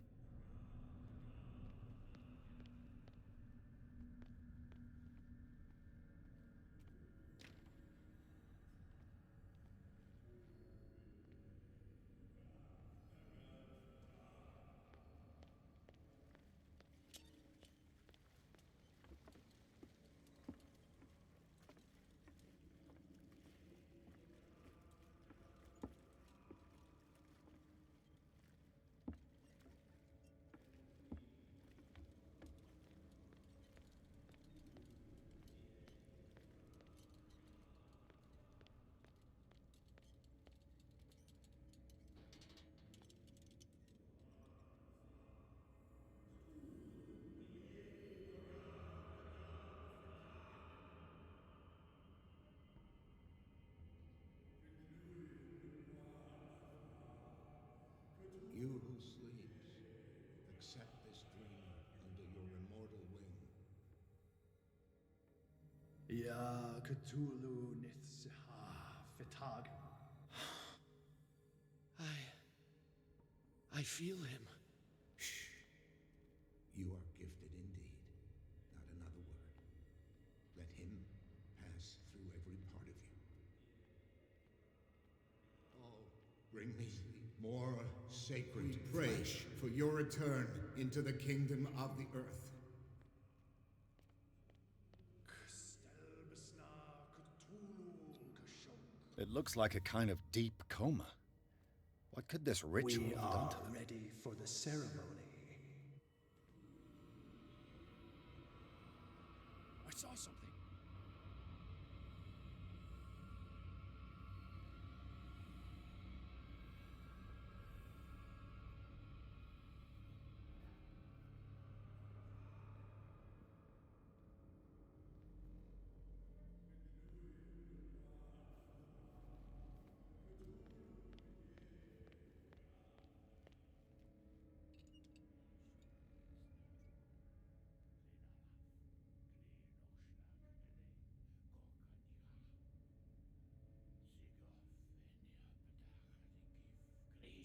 You who sleeps, accept this dreamer under your immortal wing. Ya cthulhu nithsiha fitag. I feel him. You are gifted indeed. Not another word. Let him pass through every part of you. Oh, bring me more sacred flesh for your return into the kingdom of the earth. It looks like a kind of deep coma. What could this ritual We have done are to them? ready for the ceremony. I saw something.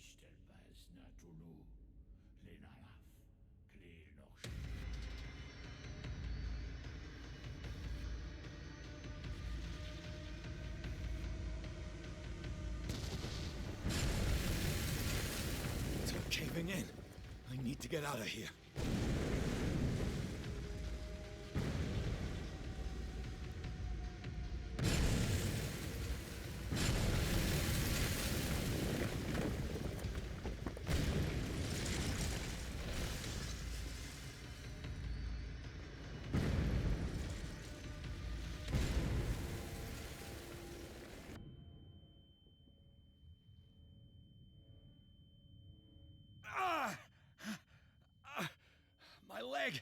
Istelbas Natulu, Lenalaf, Klenosh. It's all caving in. I need to get out of here. My leg!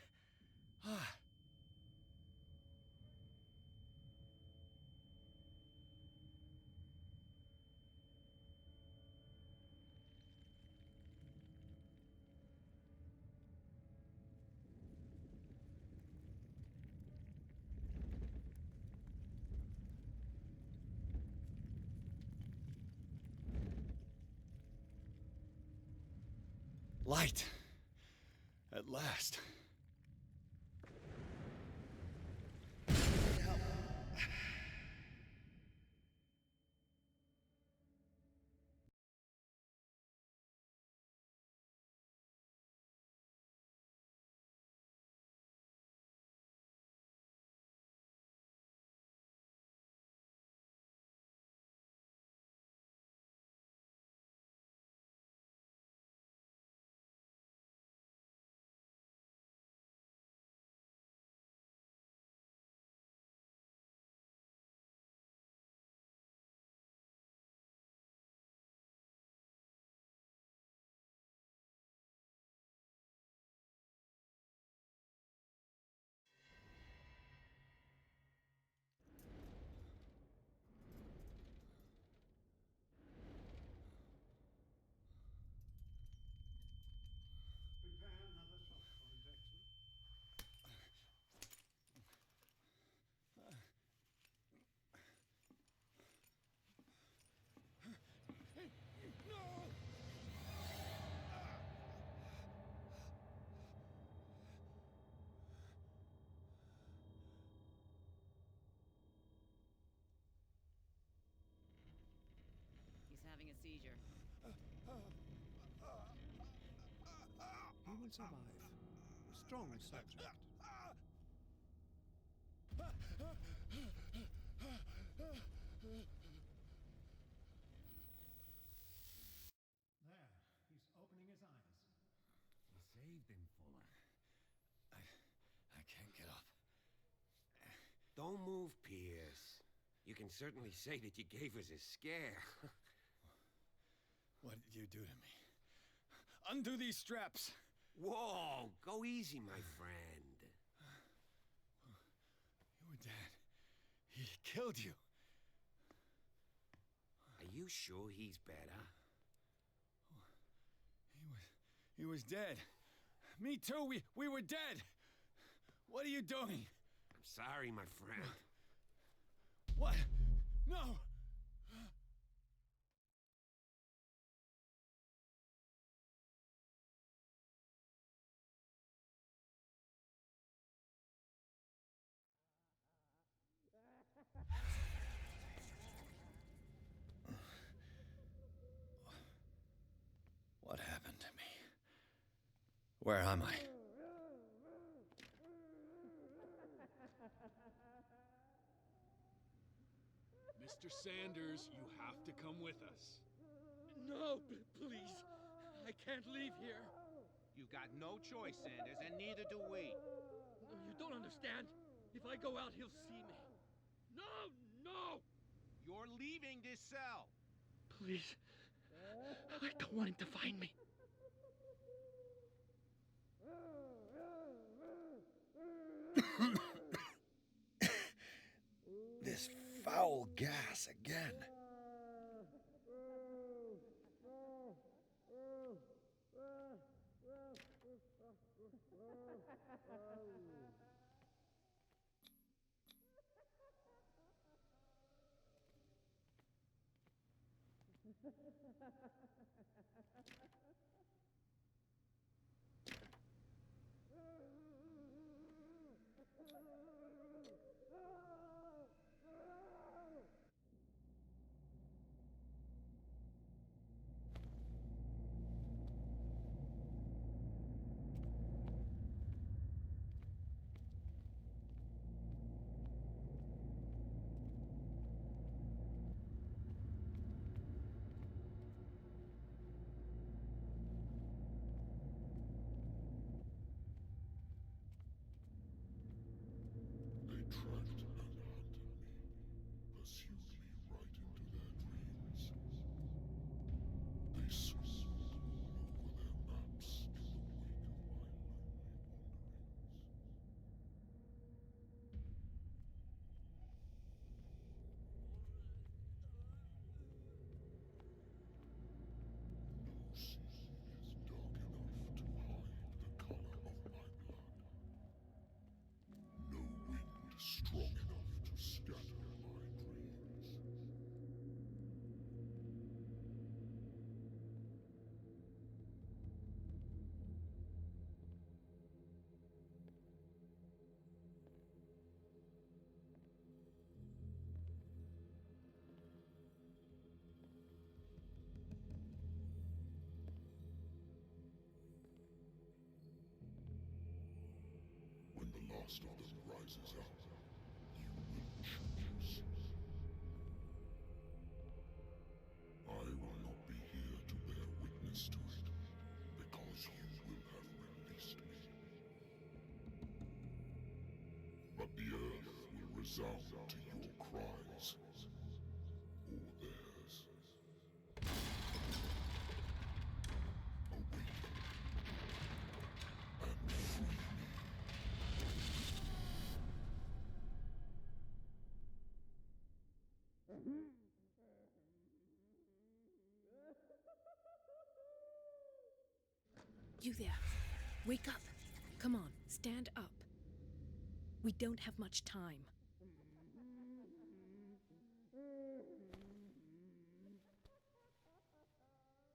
Light! At last. Prepare another shot, Von Jackson. He's having a seizure. He will survive. A strong subject. There, he's opening his eyes. You saved him, Fuller. I can't get up. Don't move, Pierce. You can certainly say that you gave us a scare. What did you do to me? Undo these straps! Whoa! Go easy, my friend. You were dead. He killed you. Are you sure he's better? He was dead. Me too. We were dead. What are you doing? I'm sorry, my friend. What? No! What happened to me? Where am I? Mr. Sanders, you have to come with us. No, please. I can't leave here. You got no choice, Sanders, and neither do we. No, you don't understand. If I go out, he'll see me. No, no! You're leaving this cell. Please. I don't want him to find me. This foul gas again. They tracked and hunted me, pursued me right into their dreams. They scrawled all over their maps in the wake of my lonely wanderings. No sea is dark enough to hide the color of my blood. No wind strong enough to scatter my dreams. When the last of them rises up, you will choose. I will not be here to bear witness to it, because you will have released me. But the earth will resound to your cries, or theirs. Awaken and free me. You there. Wake up. Come on, stand up. We don't have much time.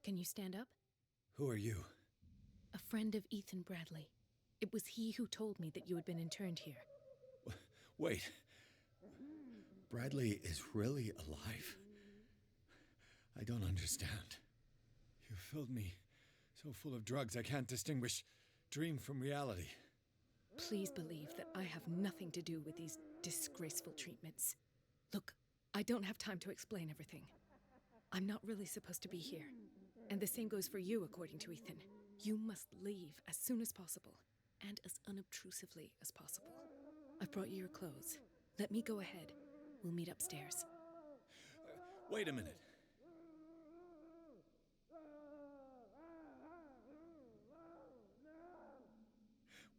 Can you stand up? Who are you? A friend of Ethan Bradley. It was he who told me that you had been interned here. Wait. Bradley is really alive? I don't understand. You filled me so full of drugs I can't distinguish dream from reality. Please believe that I have nothing to do with these disgraceful treatments. Look, I don't have time to explain everything. I'm not really supposed to be here. And the same goes for you, according to Ethan. You must leave as soon as possible, and as unobtrusively as possible. I've brought you your clothes. Let me go ahead. We'll meet upstairs. Wait a minute.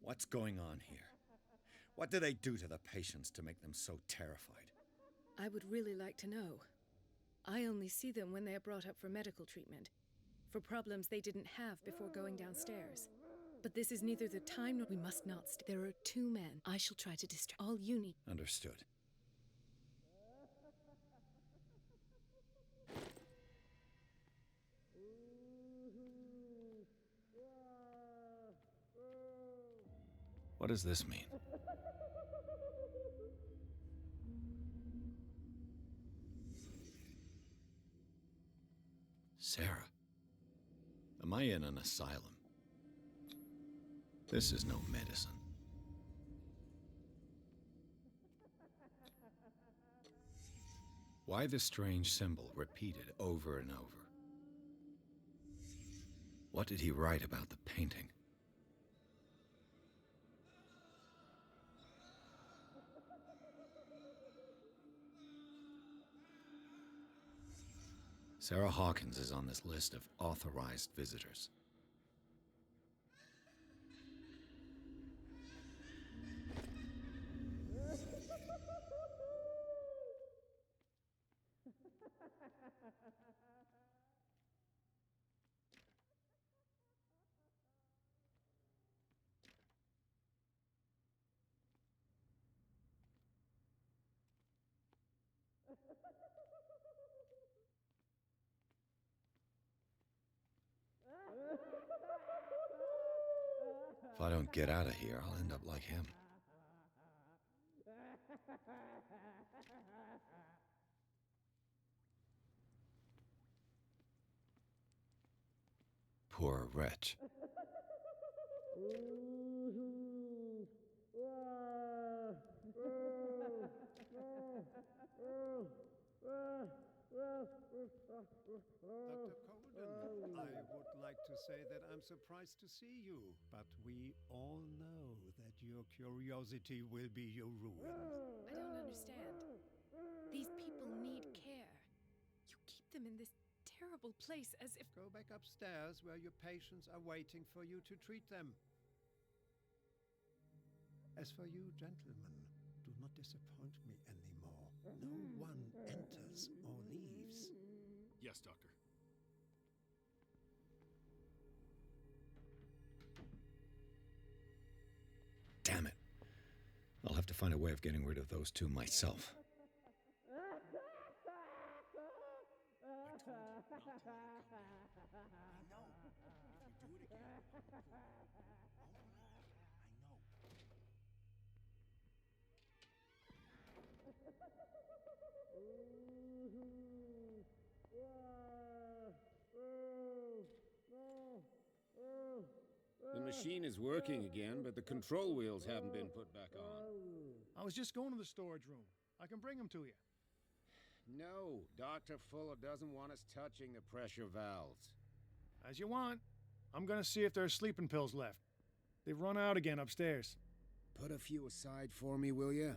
What's going on here? What do they do to the patients to make them so terrified? I would really like to know. I only see them when they are brought up for medical treatment, for problems they didn't have before going downstairs. But this is neither the time nor we must not There are 2 men. I shall try to distract. All you need. Understood. What does this mean? Sarah. Am I in an asylum? This is no medicine. Why the strange symbol repeated over and over? What did he write about the painting? Sarah Hawkins is on this list of authorized visitors. If I don't get out of here, I'll end up like him. Poor wretch. Dr. Colden, I would like to say that I'm surprised to see you, but we all know that your curiosity will be your ruin. I don't understand. These people need care. You keep them in this terrible place as if... Go back upstairs where your patients are waiting for you to treat them. As for you, gentlemen, do not disappoint me anymore. No one enters or leaves. Yes, Doctor. Damn it. I'll have to find a way of getting rid of those two myself. The machine is working again, but the control wheels haven't been put back on. I was just going to the storage room. I can bring them to you. No, Dr. Fuller doesn't want us touching the pressure valves. As you want. I'm gonna see if there's sleeping pills left. They've run out again upstairs. Put a few aside for me, will you?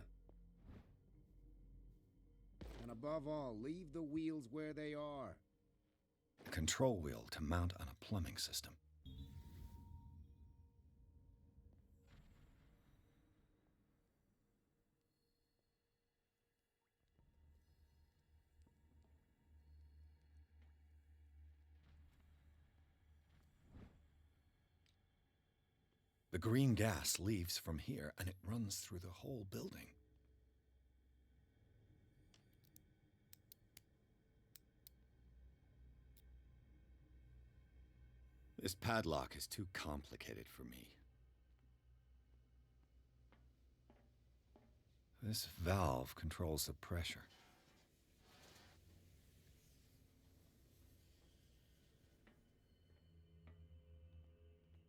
And above all, leave the wheels where they are. A control wheel to mount on a plumbing system. The green gas leaves from here, and it runs through the whole building. This padlock is too complicated for me. This valve controls the pressure.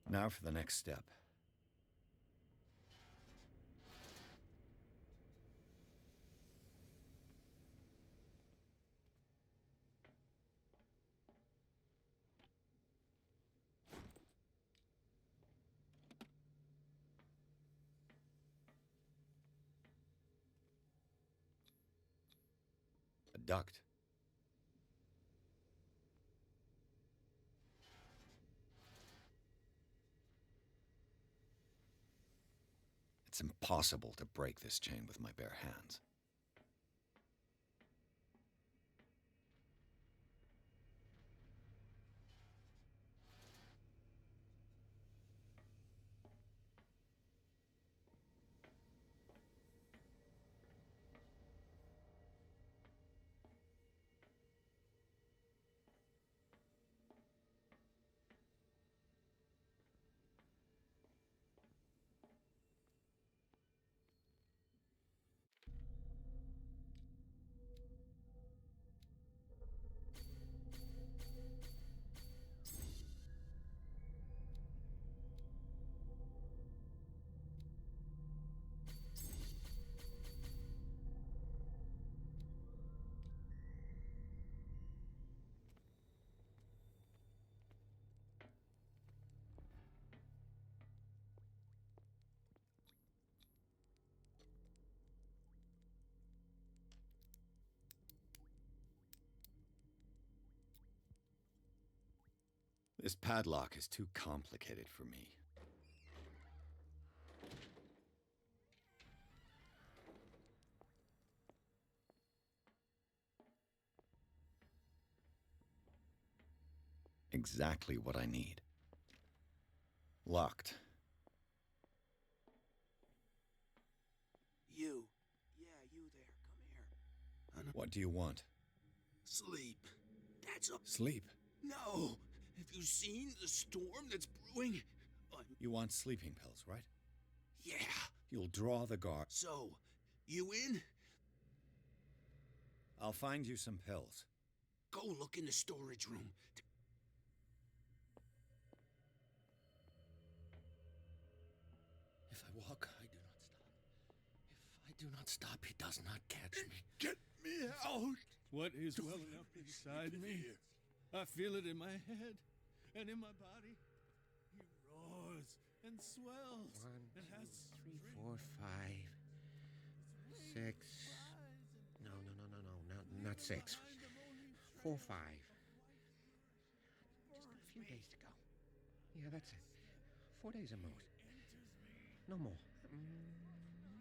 Now for the next step. A duct. It's impossible to break this chain with my bare hands. This padlock is too complicated for me. Exactly what I need. Locked. You. Yeah, you there. Come here. What do you want? Sleep. That's a... Sleep? No! Have you seen the storm that's brewing? You want sleeping pills, right? Yeah. You'll draw the guard. So, you in? I'll find you some pills. Go look in the storage room. If I walk, I do not stop. If I do not stop, he does not catch me. Get me out! What is well enough inside me? I feel it in my head and in my body. He roars and swells. 1, and 2, has 3, 4, 5, 6. No, not 6. 4, 5. Just got a few days to go. Yeah, that's it. 4 days at most. No more.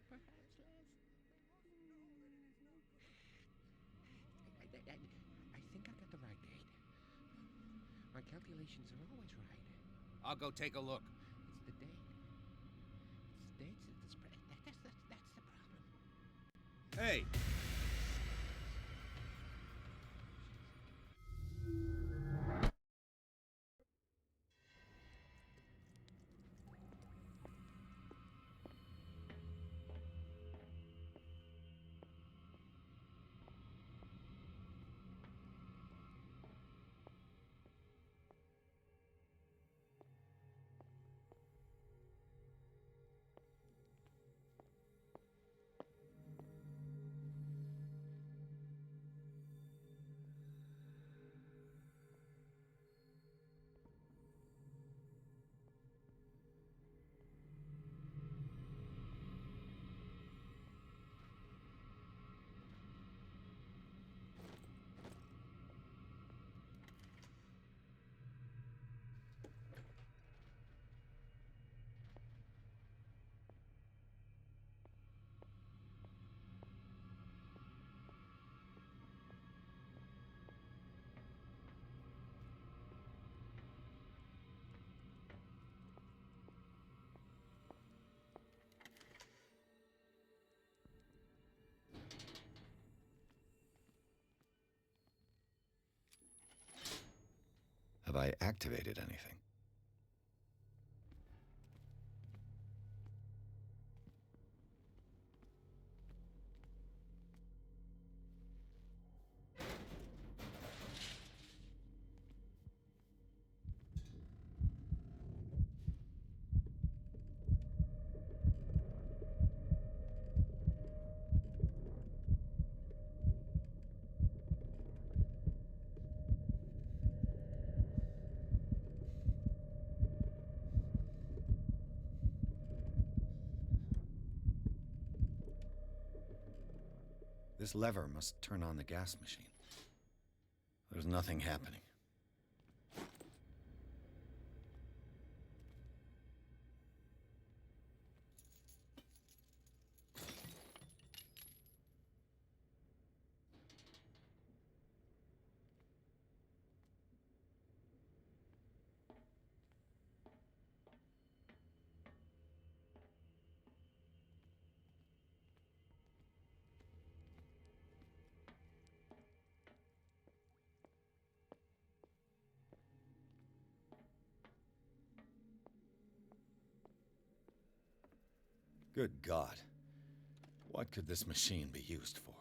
Perhaps less. I think I got the right date. My calculations are always right. I'll go take a look. It's the date. It's the dates. It's the spread. That's the problem. Hey! Have I activated anything? This lever must turn on the gas machine. There's nothing happening. Good God. What could this machine be used for?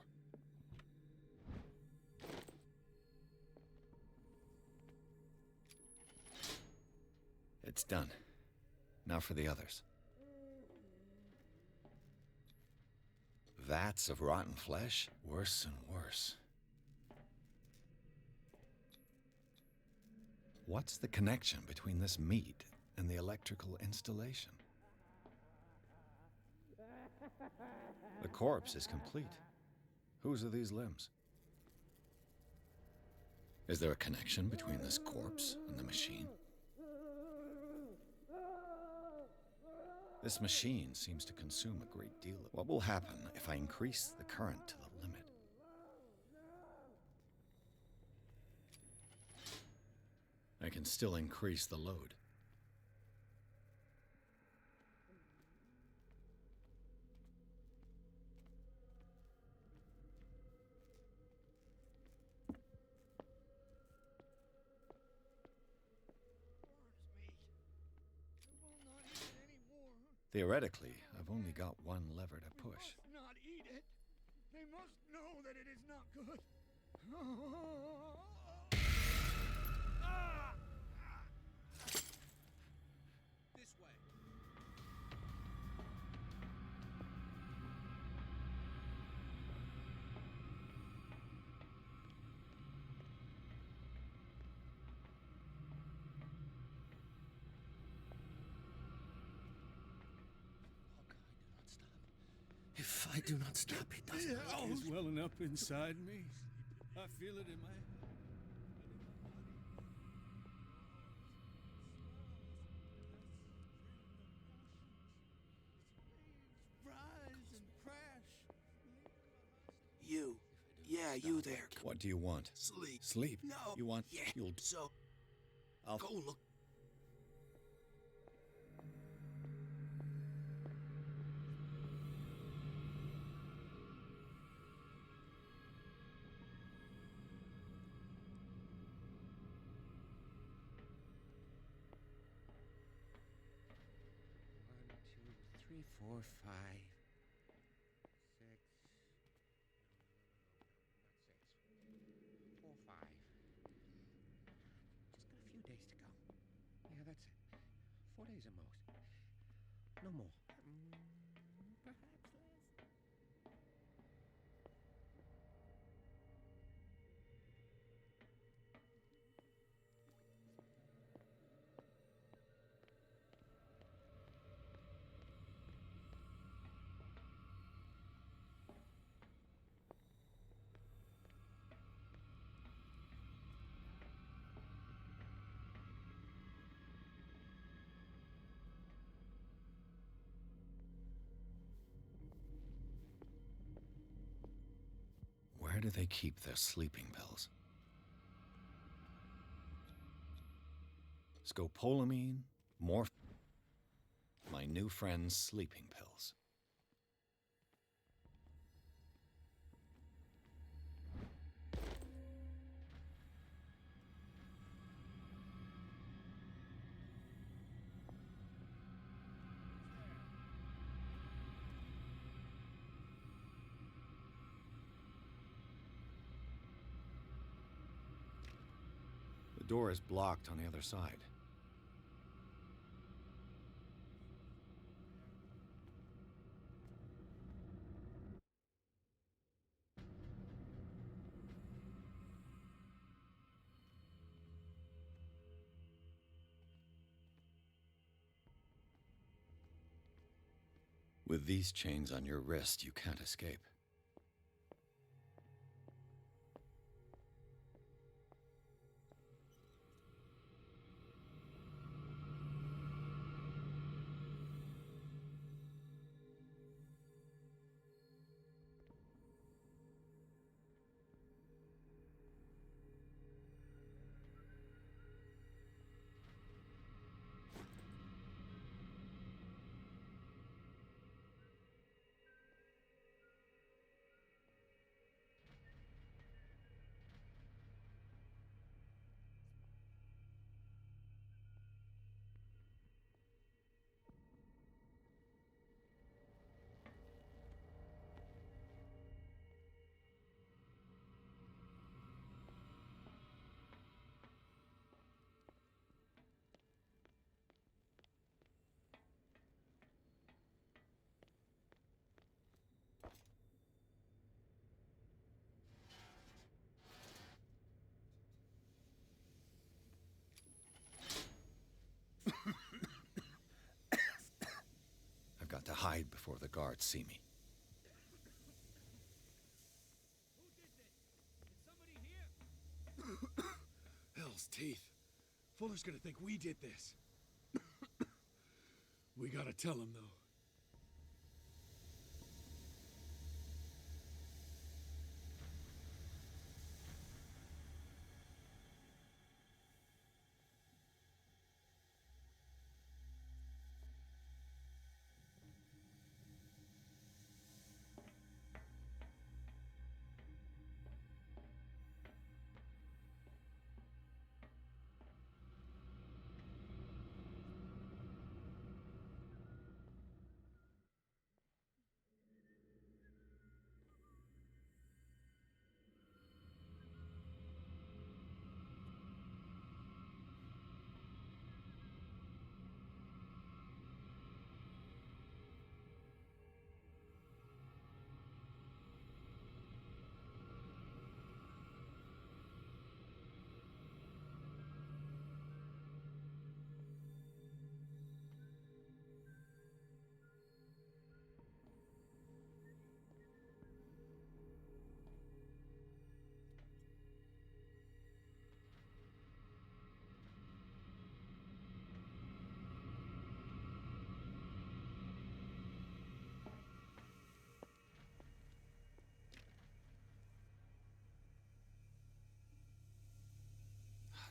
It's done. Now for the others. Vats of rotten flesh? Worse and worse. What's the connection between this meat and the electrical installation? The corpse is complete. Whose are these limbs? Is there a connection between this corpse and the machine? This machine seems to consume a great deal. What will happen if I increase the current to the limit? I can still increase the load. Theoretically, I've only got one lever to push. Must not eat it. They must know that it is not good. This way. If I do not stop, it does not. It is welling up inside me. I feel it in my head. Rise and crash. You. Yeah, you there. What do you want? Sleep. Sleep? No. You want... Yeah. You'll... So... I'll... Go look. Three, four, five, six. No, not 6. 4, 5. Just got a few days to go. Yeah, that's it. 4 days at most. No more. Perhaps less. Where do they keep their sleeping pills? Scopolamine, my new friend's sleeping pills. The door is blocked on the other side. With these chains on your wrist, you can't escape. I've got to hide before the guards see me. Hell's teeth. Fuller's gonna think we did this. We gotta tell him, though.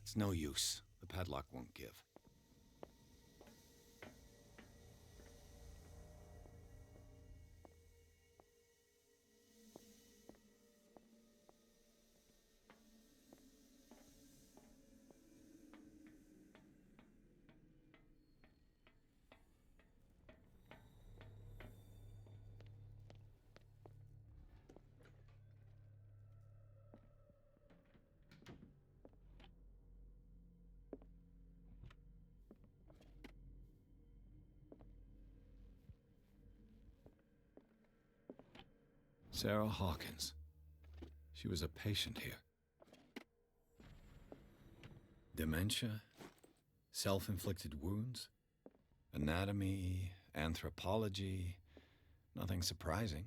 It's no use. The padlock won't give. Sarah Hawkins. She was a patient here. Dementia, self-inflicted wounds, anatomy, anthropology, nothing surprising.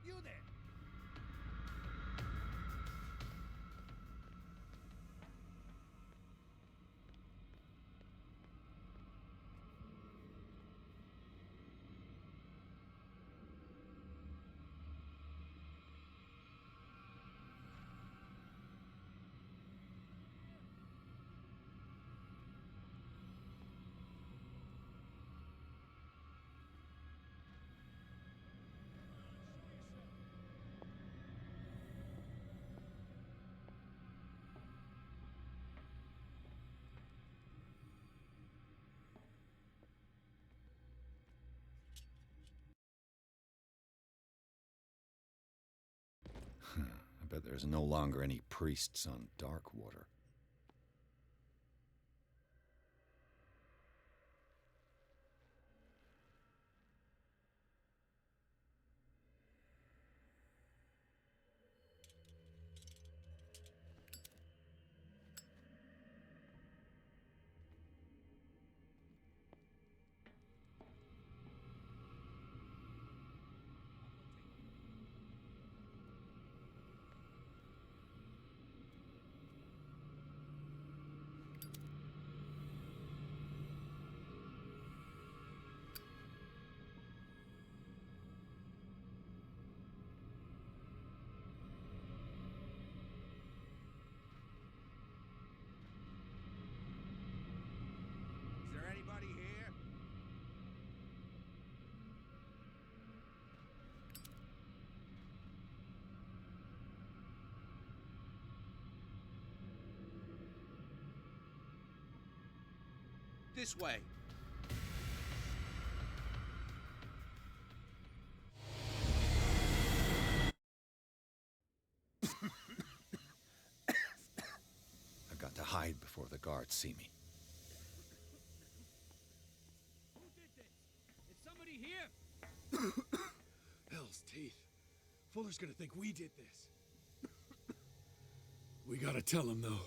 You there! I bet there's no longer any priests on Darkwater. This way. I've got to hide before the guards see me. Who did this? Is somebody here? Hell's teeth. Fuller's gonna think we did this. We gotta tell him, though.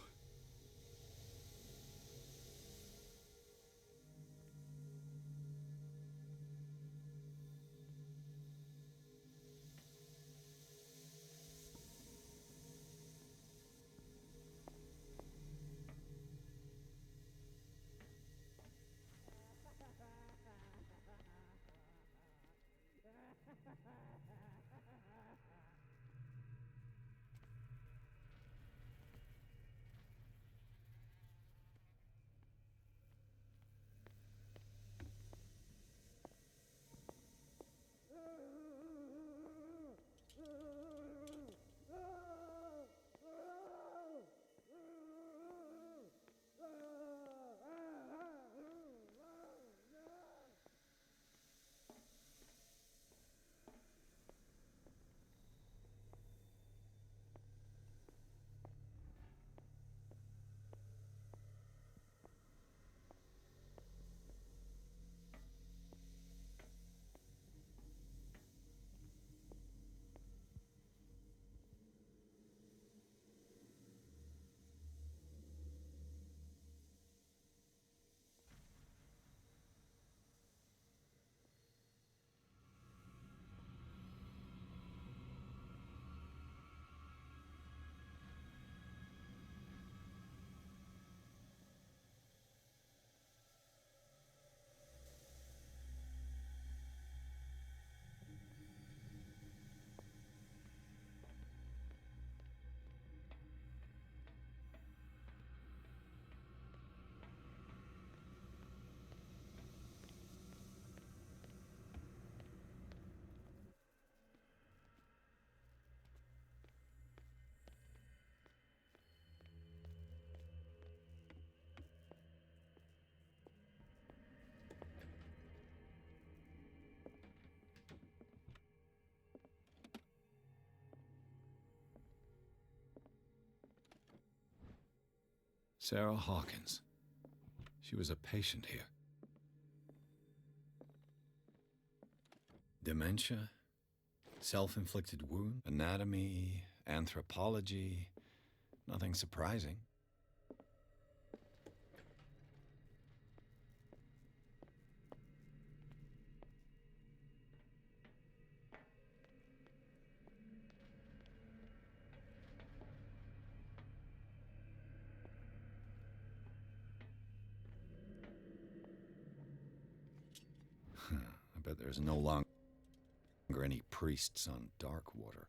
Sarah Hawkins. She was a patient here. Dementia, self-inflicted wound, anatomy, anthropology, nothing surprising. I bet there's no longer any priests on Darkwater.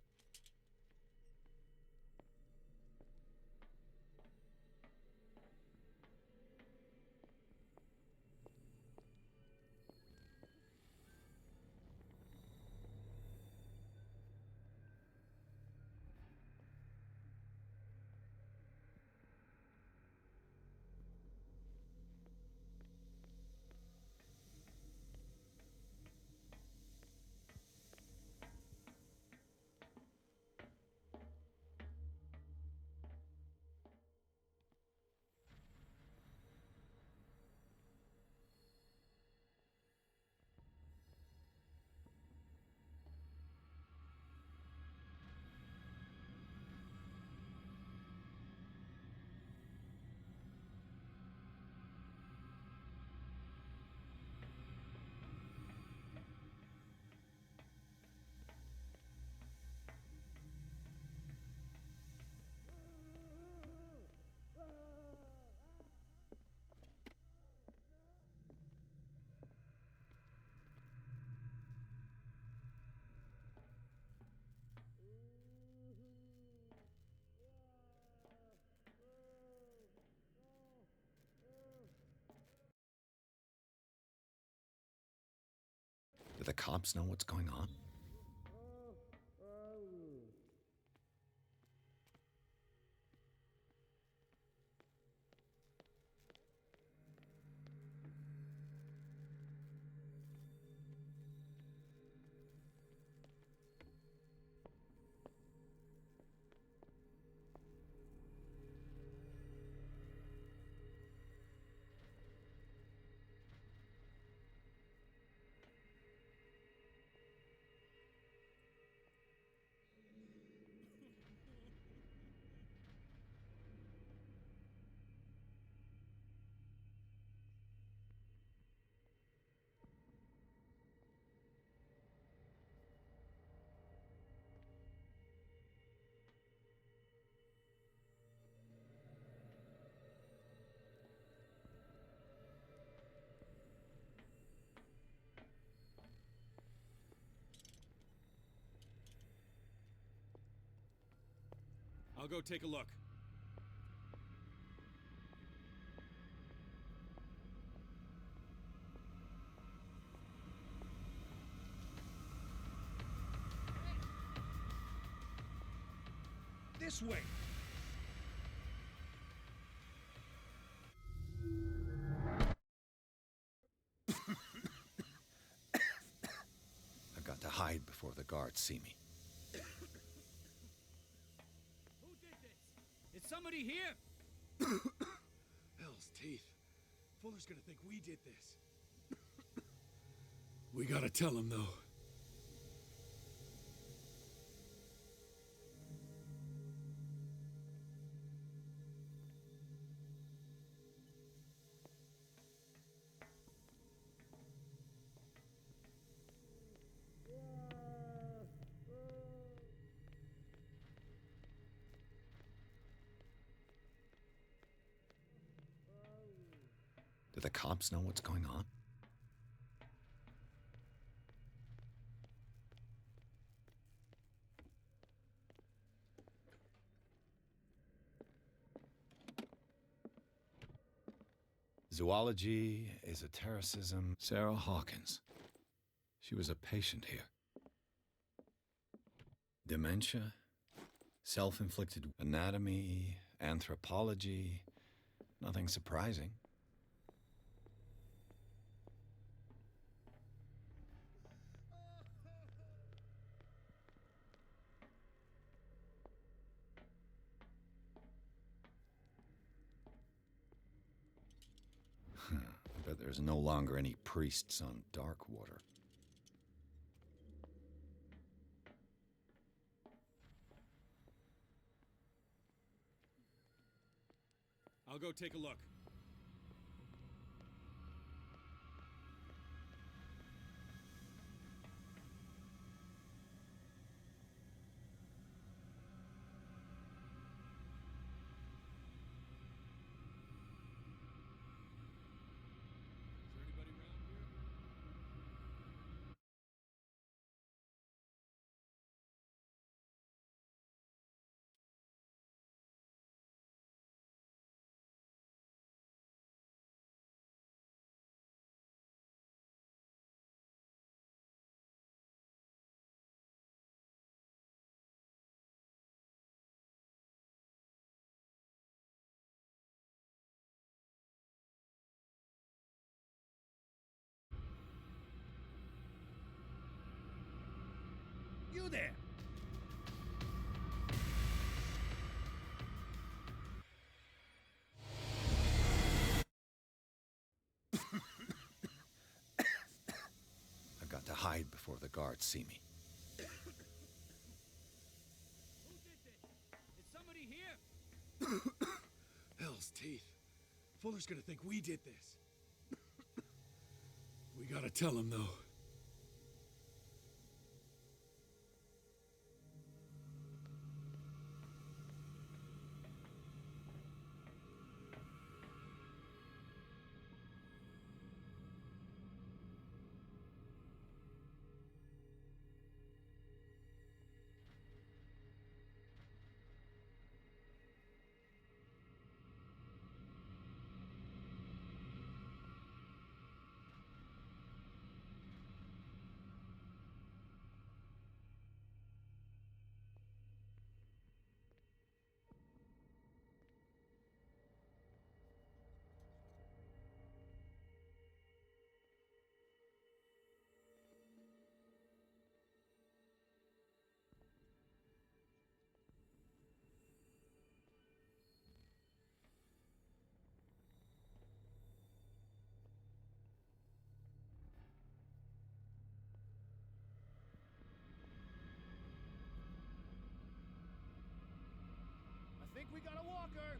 Do the cops know what's going on? I'll go take a look. This way! I've got to hide before the guards see me. Who did this? Is somebody here? Hell's teeth. Fuller's gonna think we did this. We gotta tell him, though. Do the cops know what's going on? Zoology, esotericism. Sarah Hawkins. She was a patient here. Dementia, self-inflicted anatomy, anthropology. Nothing surprising. I bet there's no longer any priests on Darkwater. I'll go take a look. You there! I've got to hide before the guards see me. Who did this? Is somebody here? Hell's teeth. Fuller's gonna think we did this. We gotta tell him, though. I think we got a walker!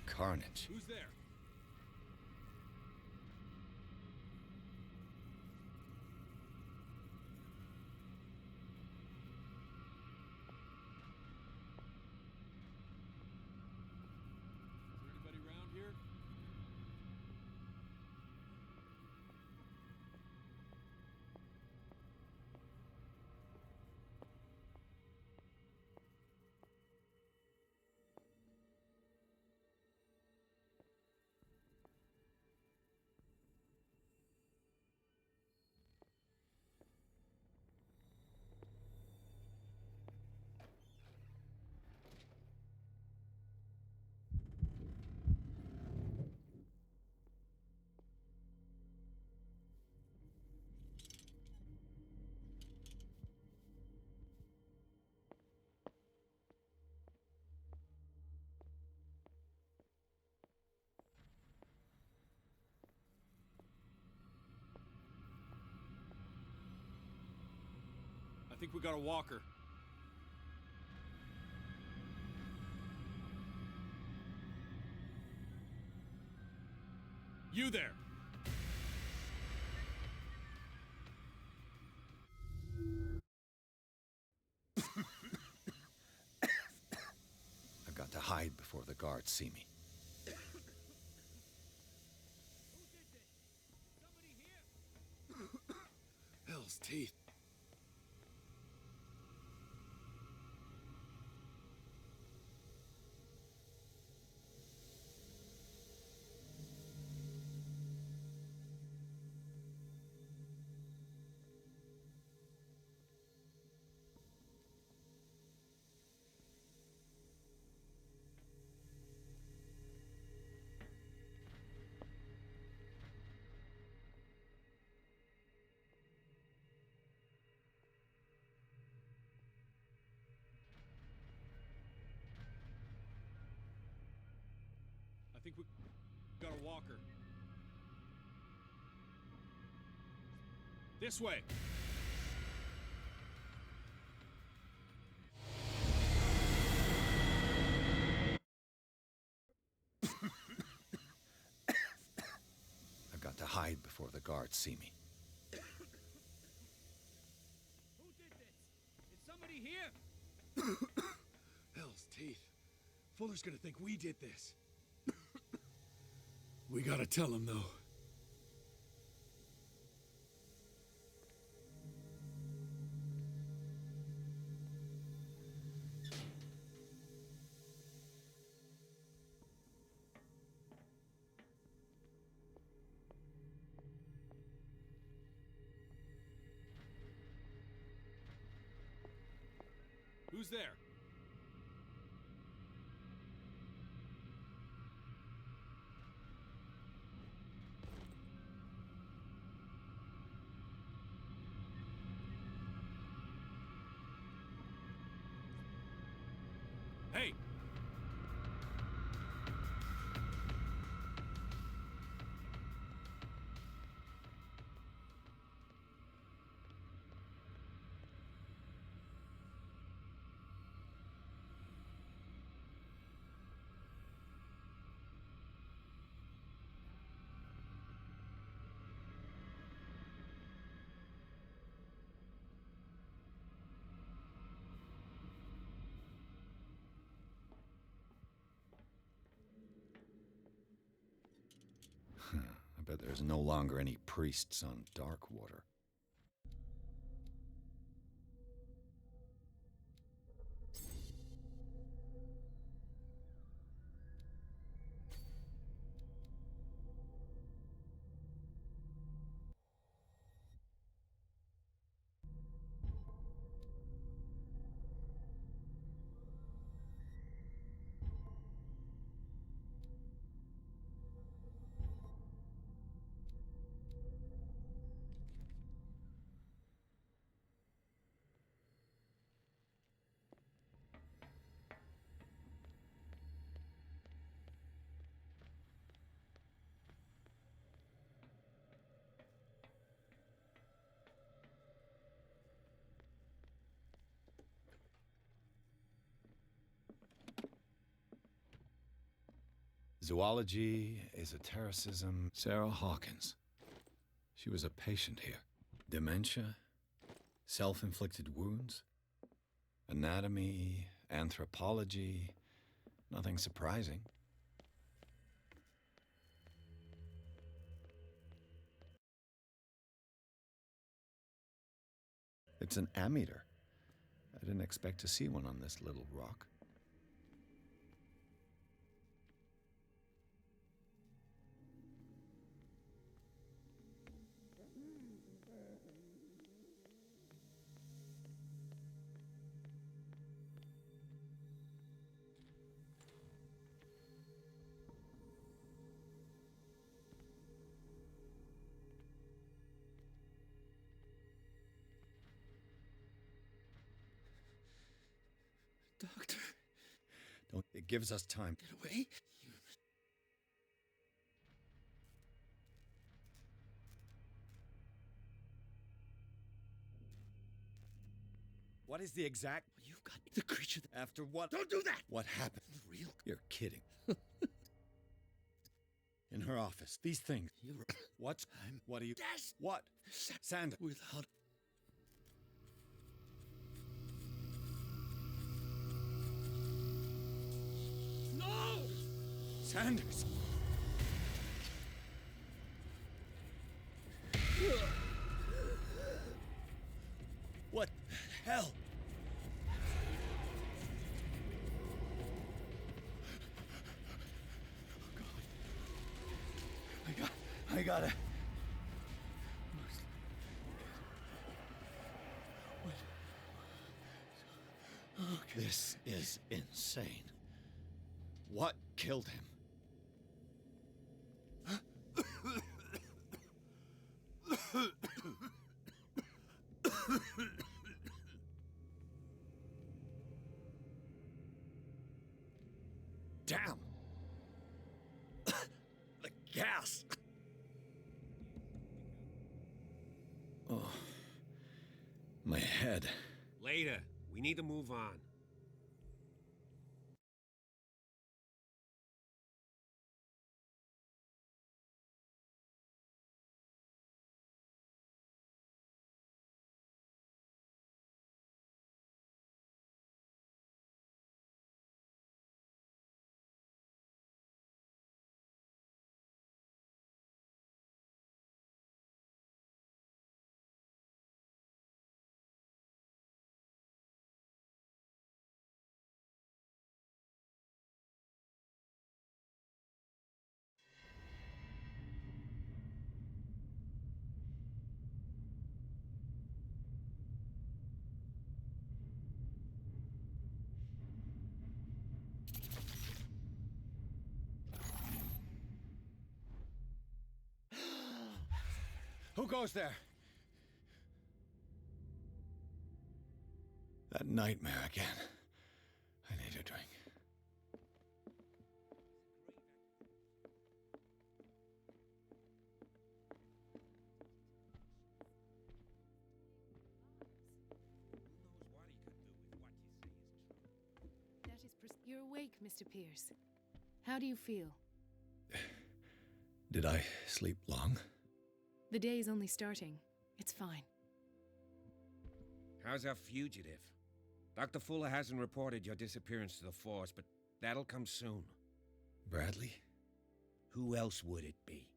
carnage. Who's there? Is there anybody around here? I think we got a walker. You there! I've got to hide before the guards see me. Hell's teeth. I think we got a walker. This way! I've got to hide before the guards see me. Who did this? Is somebody here? Hell's teeth. Fuller's gonna think we did this. We gotta tell him, though. Who's there? Hey! I bet there's no longer any priests on Darkwater. Zoology, esotericism. Sarah Hawkins. She was a patient here. Dementia, self-inflicted wounds, anatomy, anthropology, nothing surprising. It's an ammeter. I didn't expect to see one on this little rock. Doctor. Don't. It gives us time. Get away. What is the exact... You've got the creature that... After what? Don't do that! What happened? The real... You're kidding. In her office. These things. You're... What? What are you... Yes! What? Sandra. Without... No! Sanders! What the hell? Oh God. I gotta... Okay. This is insane. What killed him? Damn! The gas! Oh. My head. Later. We need to move on. Who goes there? That nightmare again. I need a drink. You're awake, Mr. Pierce. How do you feel? Did I sleep long? The day is only starting. It's fine. How's our fugitive? Dr. Fuller hasn't reported your disappearance to the force, but that'll come soon. Bradley? Who else would it be?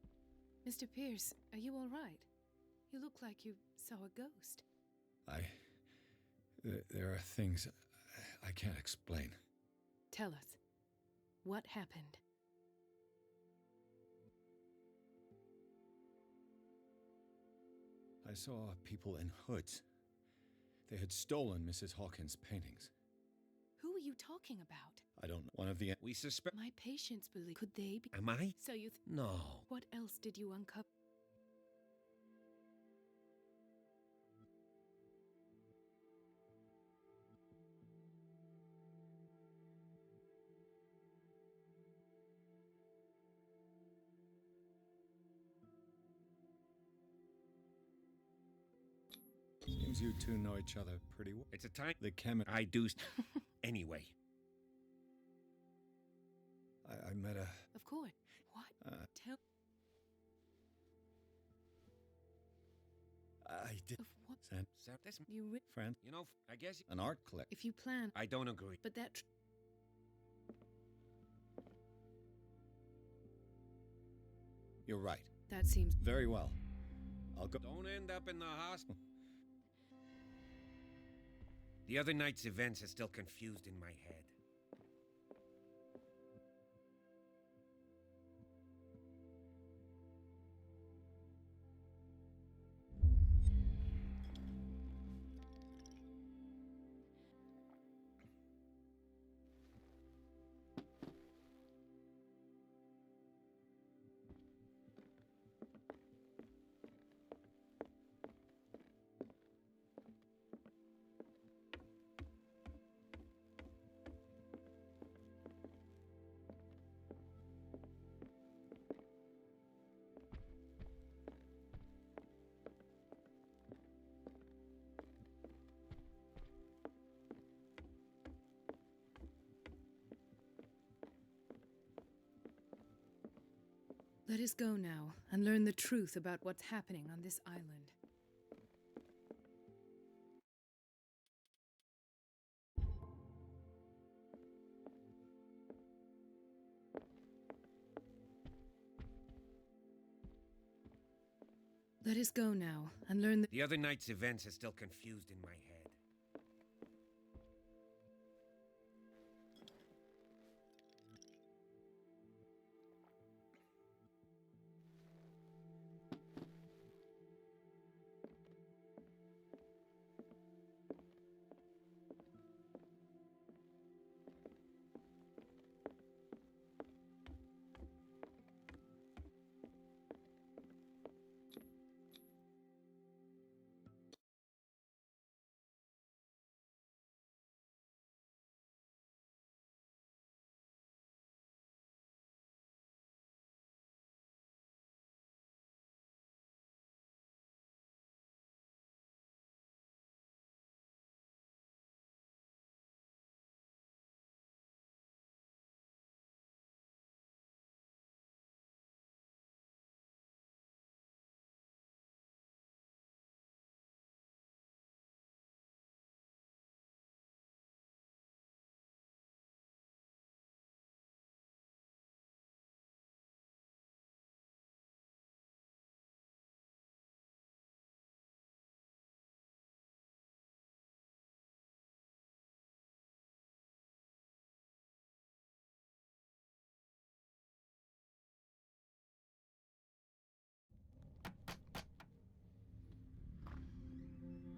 Mr. Pierce, are you all right? You look like you saw a ghost. There are things I can't explain. Tell us. What happened? I saw people in hoods. They had stolen Mrs. Hawkins' paintings. Who are you talking about? I don't know. One of the... We suspect... My patients believe... Could they be... Am I? So you... No. What else did you uncover? Seems you two know each other pretty well. It's a time... The chemist... I do... Anyway. I met a... Of course. What? Tell... I did... Of what? You friend? You know, I guess... An art collector. If you plan... I don't agree. But that... You're right. That seems... Very well. I'll go... Don't end up in the hospital. The other night's events are still confused in my head. Let us go now and learn the truth about what's happening on this island. Let us go now and learn the other night's events are still confused in my head.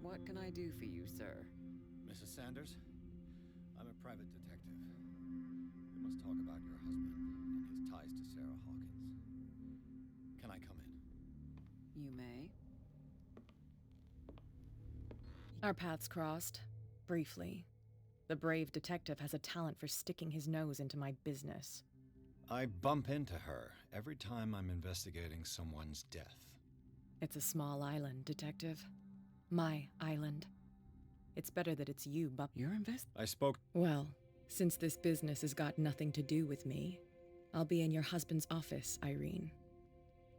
What can I do for you, sir? Mrs. Sanders, I'm a private detective. We must talk about your husband and his ties to Sarah Hawkins. Can I come in? You may. Our paths crossed, briefly. The brave detective has a talent for sticking his nose into my business. I bump into her every time I'm investigating someone's death. It's a small island, detective. My island. It's better that it's you, but you're I spoke... Well, since this business has got nothing to do with me, I'll be in your husband's office, Irene.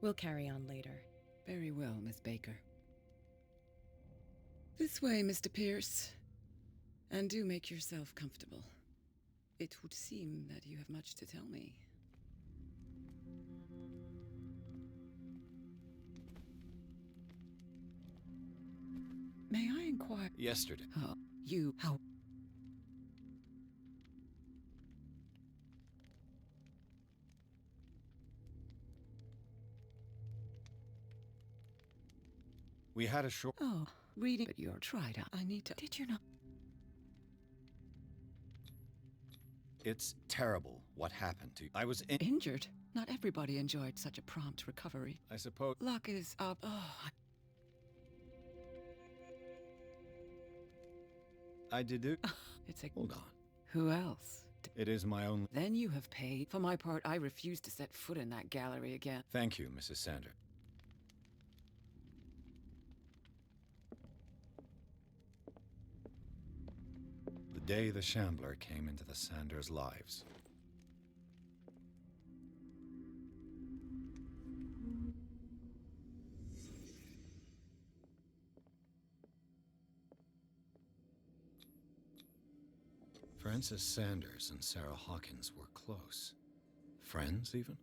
We'll carry on later. Very well, Miss Baker. This way, Mr. Pierce. And do make yourself comfortable. It would seem that you have much to tell me. May I inquire? Yesterday. How? We had a short... Oh, reading. But you're tried out. I need to... Did you not? It's terrible what happened to you. I was injured. Not everybody enjoyed such a prompt recovery. I suppose... Luck is up. Oh, I did it. It's a... Hold on. Who else? It is my own... Then you have paid. For my part, I refuse to set foot in that gallery again. Thank you, Mrs. Sanders. The day the Shambler came into the Sanders' lives. Francis Sanders and Sarah Hawkins were close. Friends, even?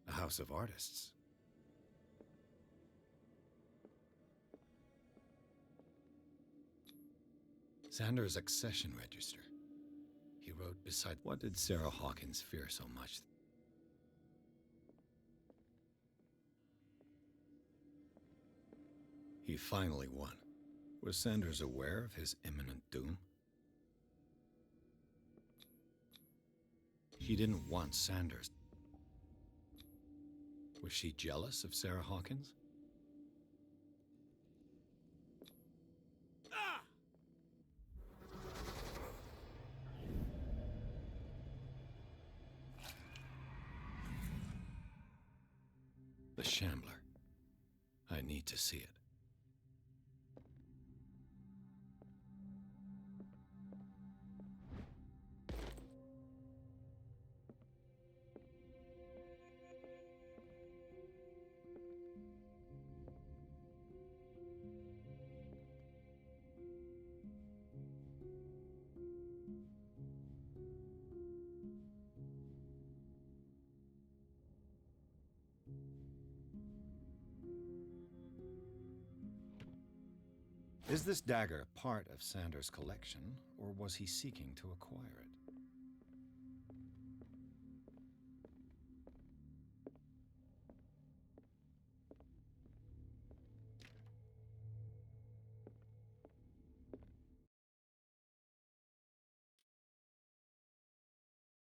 A house of artists. Sanders' accession register. He wrote beside, what did Sarah Hawkins fear so much? He finally won. Was Sanders aware of his imminent doom? She didn't want Sanders. Was she jealous of Sarah Hawkins? The Shambler. I need to see it. Is this dagger part of Sanders' collection, or was he seeking to acquire